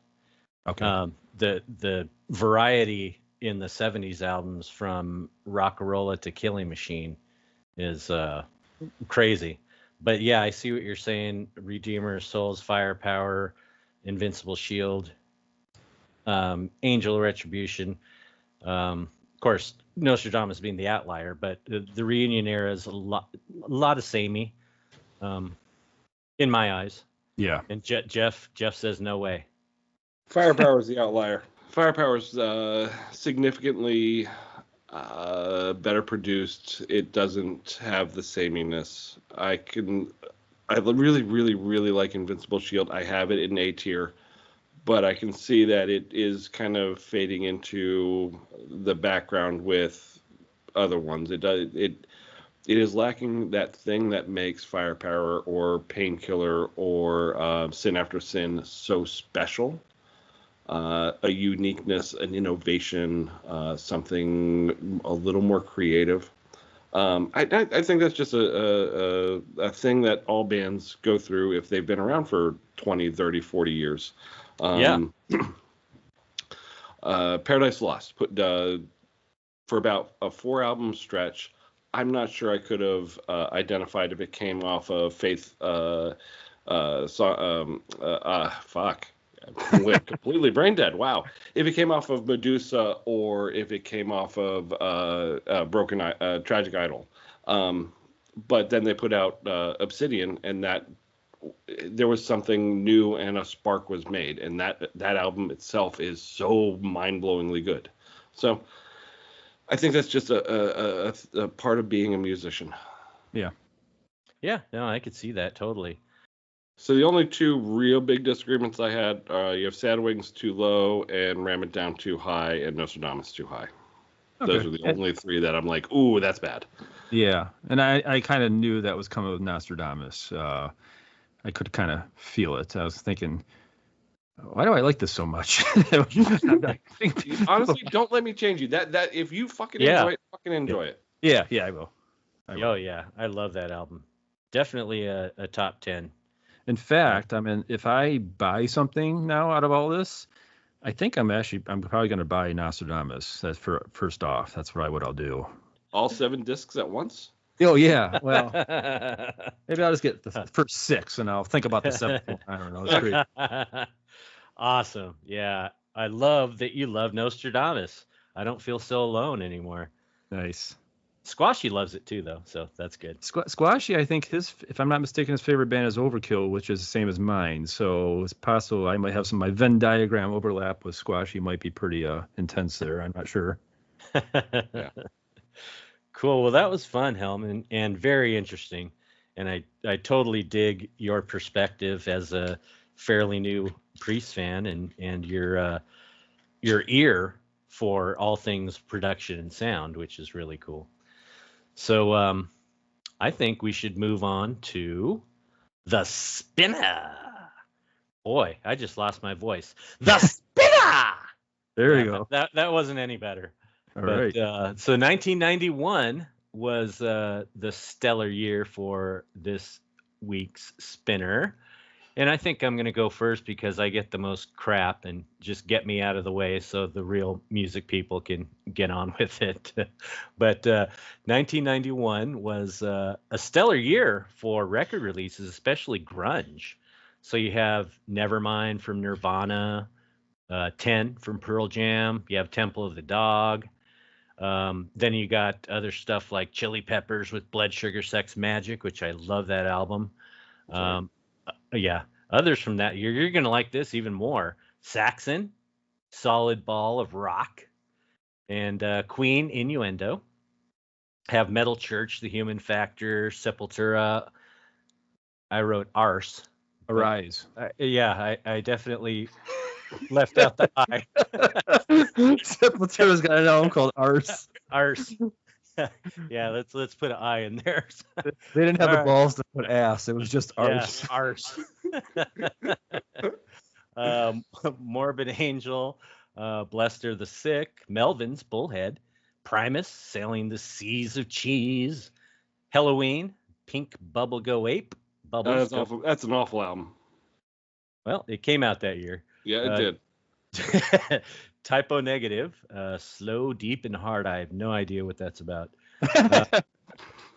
Okay. The variety in the 70s albums from Rock-a-Rolla to Killing Machine is crazy. But yeah, I see what you're saying. Redeemer of Souls, Firepower, Invincible Shield, Angel of Retribution. Of course, Nostradamus being the outlier, but the Reunion era is a lot of samey, in my eyes. Yeah. And Jeff says no way. Firepower is the outlier. Firepower's significantly better produced. It doesn't have the sameness. I really, really, really like Invincible Shield. I have it in A tier, but I can see that it is kind of fading into the background with other ones. It is lacking that thing that makes Firepower or Painkiller or Sin After Sin so special. A uniqueness, an innovation, something a little more creative. I think that's just a thing that all bands go through if they've been around for 20, 30, 40 years. Paradise Lost put for about a 4-album stretch. I'm not sure I could have identified if it came off of Faith. Fuck. I went completely brain dead. Wow. If it came off of Medusa or if it came off of Tragic Idol. But then they put out Obsidian, and that there was something new and a spark was made. And that album itself is so mind-blowingly good. So I think that's just a part of being a musician. Yeah. Yeah, no, I could see that totally. So the only two real big disagreements I had, you have Sad Wings too low and Ram It Down too high and Nostradamus too high. Okay. Those are the only three that I'm like, ooh, that's bad. Yeah, and I kind of knew that was coming with Nostradamus. I could kind of feel it. I was thinking, why do I like this so much? Honestly, don't let me change you. That if you fucking enjoy it, fucking enjoy it. Yeah, I will. Oh yeah, I love that album. Definitely a top 10. In fact, I mean, if I buy something now out of all this, I think I'm probably going to buy Nostradamus. That's for first off. That's probably what I'll do. All 7 discs at once? Oh yeah, well, maybe I'll just get the first 6 and I'll think about the 7th. I don't know. It's great. Awesome. Yeah, I love that you love Nostradamus. I don't feel so alone anymore. Nice. Squashy loves it too, though, so that's good. Squashy, I think if I'm not mistaken, his favorite band is Overkill, which is the same as mine. So it's possible I might have my Venn diagram overlap with Squashy. Might be pretty intense there. I'm not sure. Yeah. Cool. Well, that was fun, Helm, and very interesting. And I totally dig your perspective as a fairly new Priest fan and your ear for all things production and sound, which is really cool. So I think we should move on to the spinner. Boy, I just lost my voice. The spinner. There you go. That wasn't any better. All right. So 1991 was the stellar year for this week's spinner. And I think I'm going to go first because I get the most crap and just get me out of the way so the real music people can get on with it. But 1991 was a stellar year for record releases, especially grunge. So you have Nevermind from Nirvana, 10 from Pearl Jam. You have Temple of the Dog. Then you got other stuff like Chili Peppers with Blood Sugar Sex Magic, which I love that album. Yeah. Others from that year, you're going to like this even more. Saxon, Solid Ball of Rock, and Queen, Innuendo. Have Metal Church, The Human Factor, Sepultura. I wrote Arse. Arise. I definitely left out the I. Sepultura's got an album called Arse. Arse. Yeah, let's put an I in there. They didn't have the balls to put ass. It was just arse. Yeah, arse. Morbid Angel, Blessed Are the Sick, Melvin's Bullhead, Primus, Sailing the Seas of Cheese, Halloween, Pink Bubble Go Ape. That's awful. That's an awful album. Well, it came out that year. Yeah, it did. Typo Negative, Slow, Deep, and Hard. I have no idea what that's about.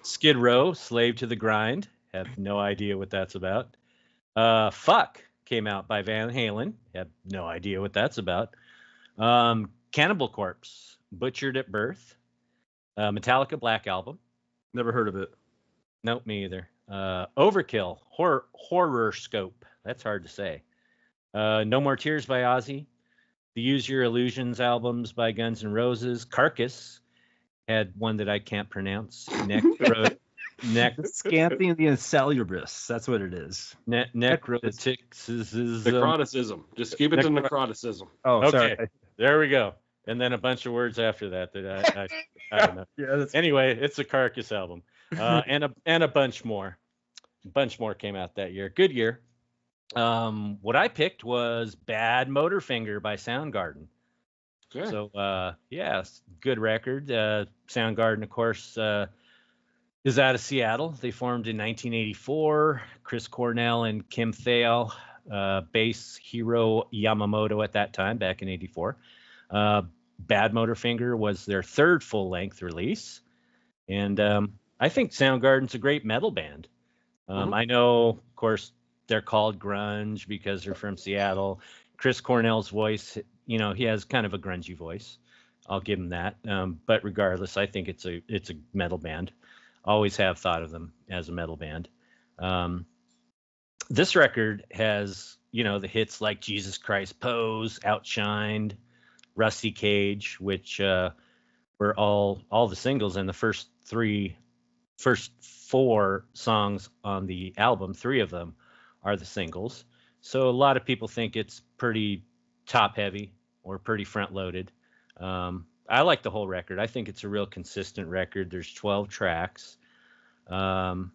Skid Row, Slave to the Grind. Have no idea what that's about. Fuck came out by Van Halen. Have no idea what that's about. Cannibal Corpse, Butchered at Birth. Metallica Black Album. Never heard of it. Nope, me either. Overkill, Horror Scope. That's hard to say. No More Tears by Ozzy. The Use Your Illusions albums by Guns N' Roses. Carcass had one that I can't pronounce. Necrotics. Scanthing the Insalubrious. That's what it is. Necroticism. Just keep it to necroticism. Oh, okay. Sorry. There we go. And then a bunch of words after that I don't know. Yeah, anyway, it's a Carcass album. And a bunch more. A bunch more came out that year. Good year. What I picked was Bad Motorfinger by Soundgarden. Okay. So, good record. Soundgarden, of course, is out of Seattle. They formed in 1984. Chris Cornell and Kim Thale, bass Hiro Yamamoto at that time, back in 84. Bad Motorfinger was their third full-length release. And I think Soundgarden's a great metal band. I know, of course, they're called grunge because they're from Seattle. Chris Cornell's voice, he has kind of a grungy voice. I'll give him that. But regardless, I think it's a metal band. Always have thought of them as a metal band. This record has, the hits like Jesus Christ Pose, Outshined, Rusty Cage, which were all the singles, and the first four songs on the album, 3 of them are the singles. So a lot of people think it's pretty top heavy or pretty front loaded. I like the whole record. I think it's a real consistent record. There's 12 tracks. And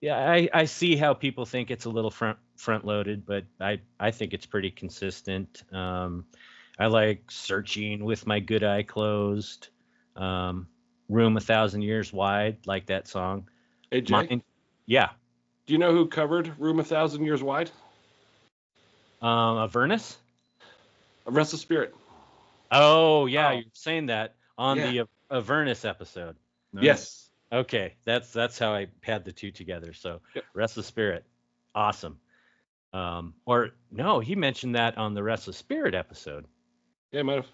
yeah, I see how people think it's a little front loaded, but I think it's pretty consistent. I like Searching with My Good Eye Closed. Room 1,000 Years Wide, like that song. Hey, Jay? Yeah. Do you know who covered Room 1,000 Years Wide? Avernus? A Restless Spirit. Oh, yeah, you're saying that on the Avernus episode. Nice. Yes. Okay, that's how I had the two together. So, Restless Spirit, awesome. Or no, he mentioned that on the Restless Spirit episode. Yeah, might have.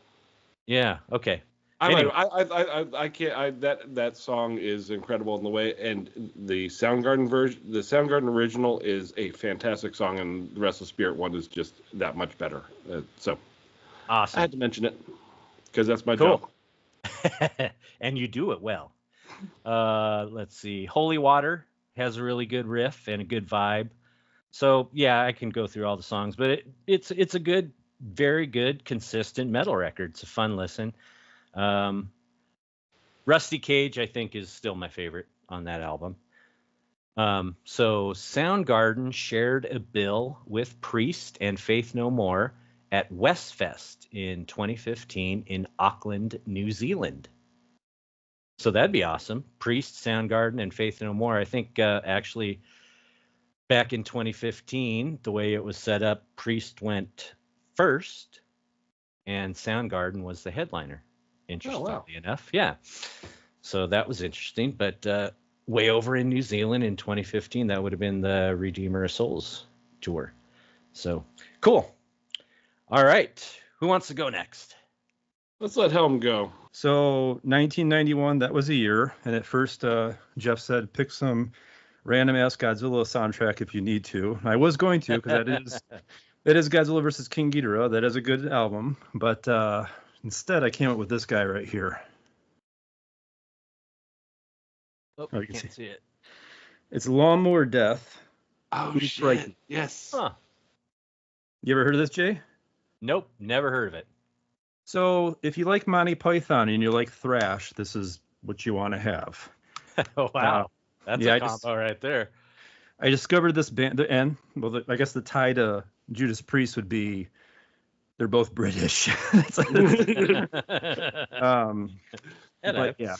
Yeah. Okay. Anyway. I can't. That song is incredible in the way, and the Soundgarden version, the Soundgarden original is a fantastic song, and the Restless Spirit one is just that much better. So, awesome. I had to mention it because that's my job. And you do it well. Let's see. Holy Water has a really good riff and a good vibe. So yeah, I can go through all the songs, but it's a good, very good, consistent metal record. It's a fun listen. Rusty Cage, I think, is still my favorite on that album. So Soundgarden shared a bill with Priest and Faith No More at Westfest in 2015 in Auckland, New Zealand. So that'd be awesome. Priest, Soundgarden, and Faith No More. I think actually back in 2015, the way it was set up, Priest went first and Soundgarden was the headliner. Interestingly enough. Yeah. So that was interesting. But way over in New Zealand in 2015, that would have been the Redeemer of Souls tour. So cool. All right. Who wants to go next? Let's let Helm go. So 1991, that was a year. And at first, Jeff said, pick some random ass Godzilla soundtrack if you need to. I was going to, because that is Godzilla versus King Ghidorah. That is a good album. But instead, I came up with this guy right here. Oh, you I can can't see it. It's Lawnmower Death. Oh, Who's shit. right? Yes. Huh. You ever heard of this, Jay? Nope. Never heard of it. So if you like Monty Python and you like thrash, this is what you want to have. Oh, wow. That's yeah, a combo right there. I discovered this band, I guess the tie to Judas Priest would be they're both British. It's like, but yeah,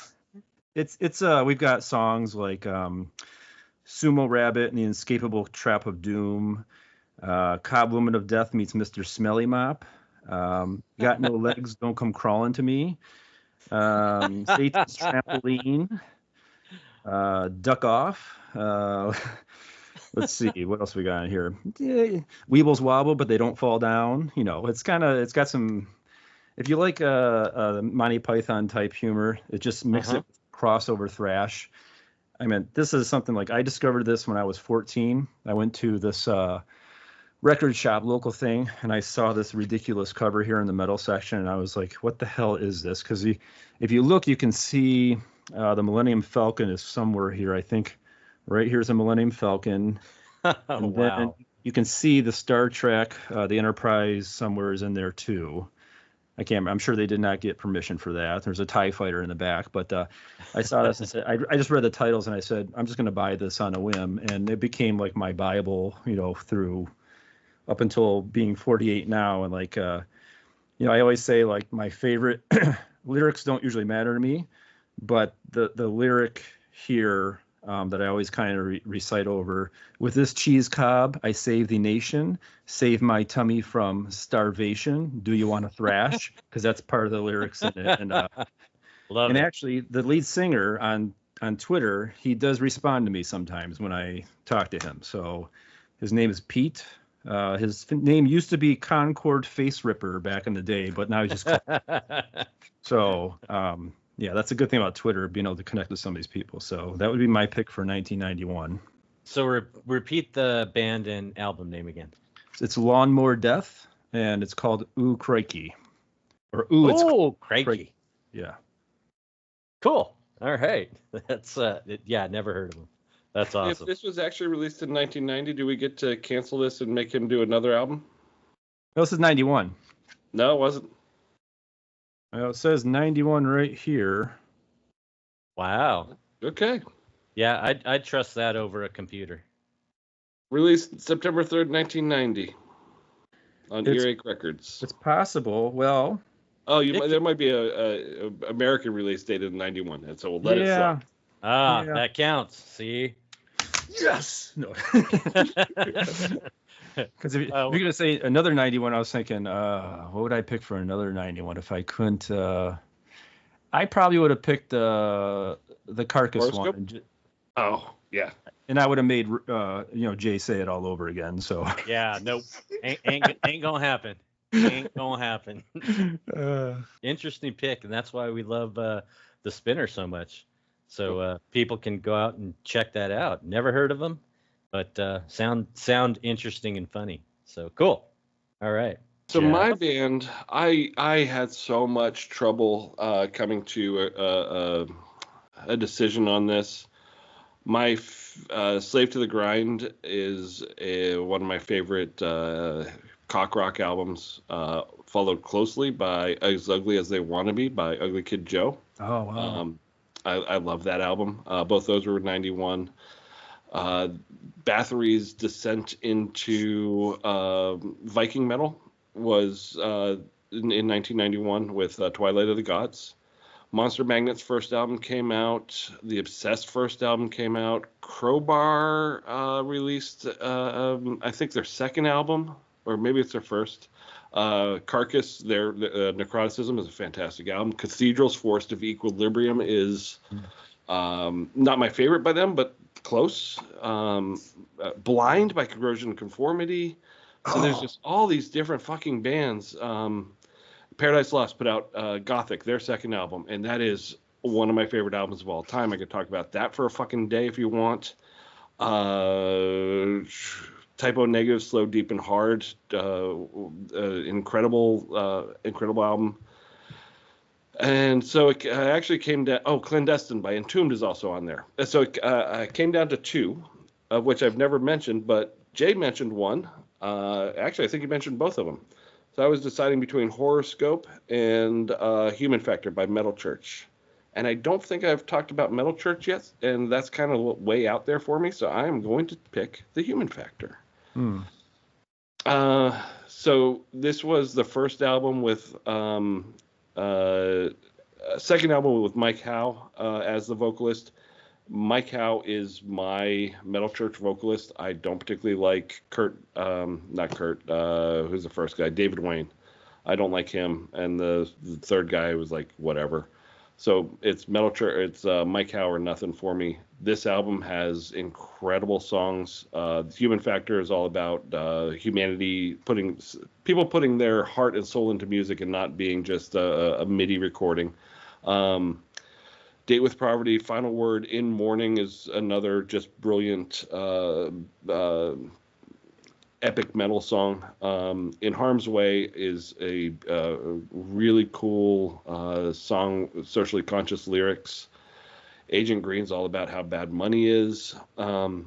it's we've got songs like Sumo Rabbit and the Inescapable Trap of Doom, Cobb Woman of Death meets Mr. Smelly Mop, Got No Legs, Don't Come Crawling to Me, Satan's Trampoline, Duck Off. Let's see what else we got in here. Yeah, Weebles Wobble, but they don't fall down. You know, it's got some. If you like a Monty Python type humor, it just mix it with crossover thrash. I mean, this is something like I discovered this when I was 14. I went to this record shop, local thing, and I saw this ridiculous cover here in the metal section, and I was like, "What the hell is this?" Because if you look, you can see the Millennium Falcon is somewhere here. I think right here's a Millennium Falcon. And then you can see the Star Trek, the Enterprise somewhere is in there too. I'm sure they did not get permission for that. There's a TIE fighter in the back, but I saw this and said, I just read the titles and I said, I'm just going to buy this on a whim. And it became like my Bible, through up until being 48 now. And like, I always say like my favorite lyrics don't usually matter to me, but the lyric here that I always kind of recite over, with this cheese cob, I save the nation, save my tummy from starvation. Do you want to thrash? Because that's part of the lyrics in it. And Love it. Actually, the lead singer on Twitter, he does respond to me sometimes when I talk to him. So his name is Pete. His name used to be Concord Face Ripper back in the day, but now he's just so. Yeah, that's a good thing about Twitter, being able to connect with some of these people. So that would be my pick for 1991. So repeat the band and album name again. It's Lawnmower Death, and it's called Ooh Crikey. Or Ooh, it's Crikey. Yeah. Cool. All right. That's never heard of him. That's If awesome. this was actually released in 1990, do we get to cancel this and make him do another album? No, this is 91. No, it wasn't. Well, it says 91 right here. Wow. Okay. Yeah, I'd trust that over a computer. Released September 3rd, 1990 on Earache Records. It's possible. Well, there might be a American release dated in 91, and so we'll let it slide. Ah, that counts. See? Yes. No. Because if you're going to say another 91, I was thinking, what would I pick for another 91 if I couldn't? I probably would have picked the Carcass Horoscope? one. Oh, yeah. And I would have made, Jay say it all over again. So Yeah, nope. Ain't gonna happen. Ain't gonna happen. Interesting pick, and that's why we love the Spinner so much. So people can go out and check that out. Never heard of them, but sound interesting and funny. So cool. All right. So Jeff? my band, I had so much trouble coming to a decision on this. My Slave to the Grind is one of my favorite cock rock albums, followed closely by As Ugly as They Want to Be by Ugly Kid Joe. Oh, wow. I love that album. Both those were 91. Bathory's descent into Viking metal was in 1991 with Twilight of the Gods. Monster Magnet's first album came out. The Obsessed first album came out. Crowbar released, I think, their second album, or maybe it's their first. Carcass, their Necroticism is a fantastic album. Cathedral's Forest of Equilibrium is not my favorite by them, but close. Blind by Corrosion and Conformity. So there's just all these different fucking bands. Paradise Lost put out Gothic, their second album, and that is one of my favorite albums of all time. I could talk about that for a fucking day if you want. Typo Negative, Slow, Deep, and Hard, incredible album. And so it actually came down. Oh, Clandestine by Entombed is also on there. So it came down to two, of which I've never mentioned, but Jay mentioned one. Actually, I think he mentioned both of them. So I was deciding between Horoscope and Human Factor by Metal Church. And I don't think I've talked about Metal Church yet, and that's kind of way out there for me, so I am going to pick the Human Factor. So this was the first album with, second album with Mike Howe as the vocalist. Mike Howe is my Metal Church vocalist. I don't particularly like who's the first guy? David Wayne. I don't like him. And the third guy was like, whatever. So it's Metal Church. It's Mike Howe or nothing for me. This album has incredible songs. Human Factor is all about humanity, people putting their heart and soul into music and not being just a MIDI recording. Date with Poverty, Final Word, In Mourning is another just brilliant epic metal song. In Harm's Way is a really cool song, socially conscious lyrics. Agent Green's all about how bad money is. And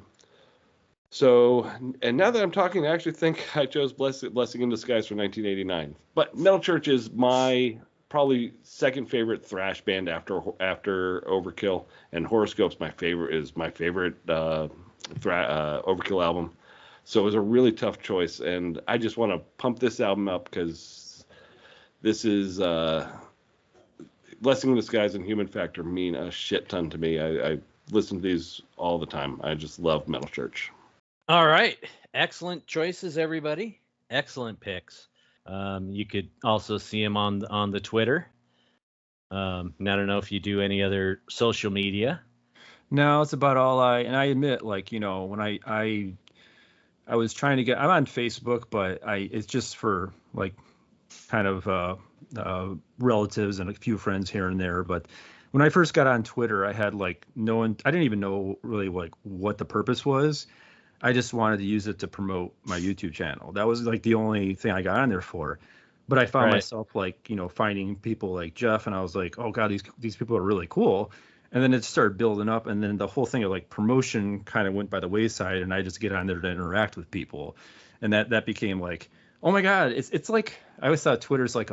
now that I'm talking, I actually think I chose Blessing in Disguise for 1989. But Metal Church is my probably second favorite thrash band after Overkill, and Horoscope's my favorite Overkill album. So it was a really tough choice, and I just want to pump this album up because this is Blessing in Disguise and Human Factor mean a shit ton to me. I listen to these all the time. I just love Metal Church. All right. Excellent choices, everybody. Excellent picks. You could also see him on the Twitter. And I don't know if you do any other social media. No, it's about all and I admit, like, when I was trying to get, I'm on Facebook, but it's just for like kind of relatives and a few friends here and there. But when I first got on Twitter, I had like I didn't even know really like what the purpose was. I just wanted to use it to promote my YouTube channel. That was like the only thing I got on there for. But I found Right. myself like, finding people like Jeff, and I was like, oh God, these people are really cool. And then it started building up, and then the whole thing of like promotion kind of went by the wayside, and I just get on there to interact with people. And that became like, oh my God, it's like, I always thought Twitter's like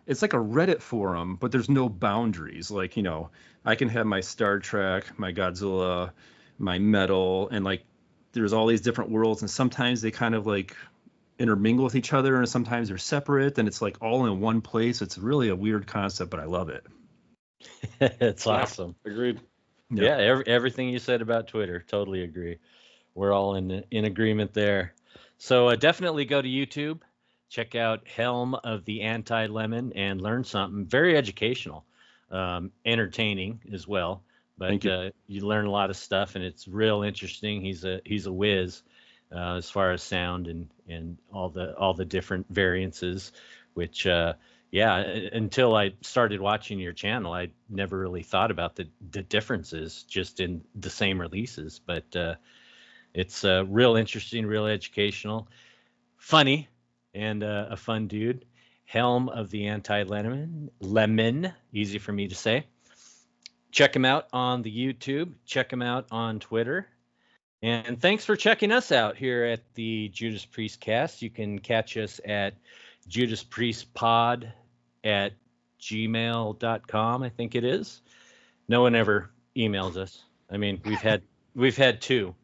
it's like a Reddit forum, but there's no boundaries. Like, I can have my Star Trek, my Godzilla, my metal, and like there's all these different worlds, and sometimes they kind of like intermingle with each other, and sometimes they're separate, and it's like all in one place. It's really a weird concept, but I love it. It's Yeah, awesome. agreed. Yeah, everything you said about Twitter, totally agree. We're all in agreement there. So definitely go to YouTube, check out Helm of the Anti-Lemon, and learn something. Very educational, entertaining as well. But Thank you. You learn a lot of stuff, and it's real interesting. He's a whiz as far as sound and all the different variances, which until I started watching your channel, I never really thought about the differences just in the same releases. But it's real interesting, real educational, funny, and a fun dude. Helm of the Anti-Lemon, easy for me to say. Check him out on the YouTube. Check him out on Twitter. And thanks for checking us out here at the Judas Priest Cast. You can catch us at JudasPriestPod@gmail.com, I think it is. No one ever emails us. I mean, we've had two.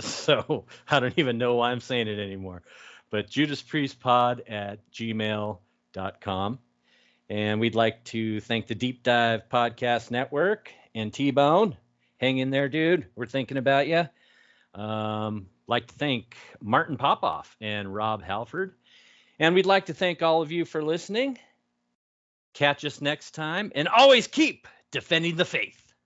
So I don't even know why I'm saying it anymore. But JudasPriestPod@gmail.com. And we'd like to thank the Deep Dive Podcast Network and T-Bone. Hang in there, dude. We're thinking about you. Like to thank Martin Popoff and Rob Halford. And we'd like to thank all of you for listening. Catch us next time. And always keep defending the faith.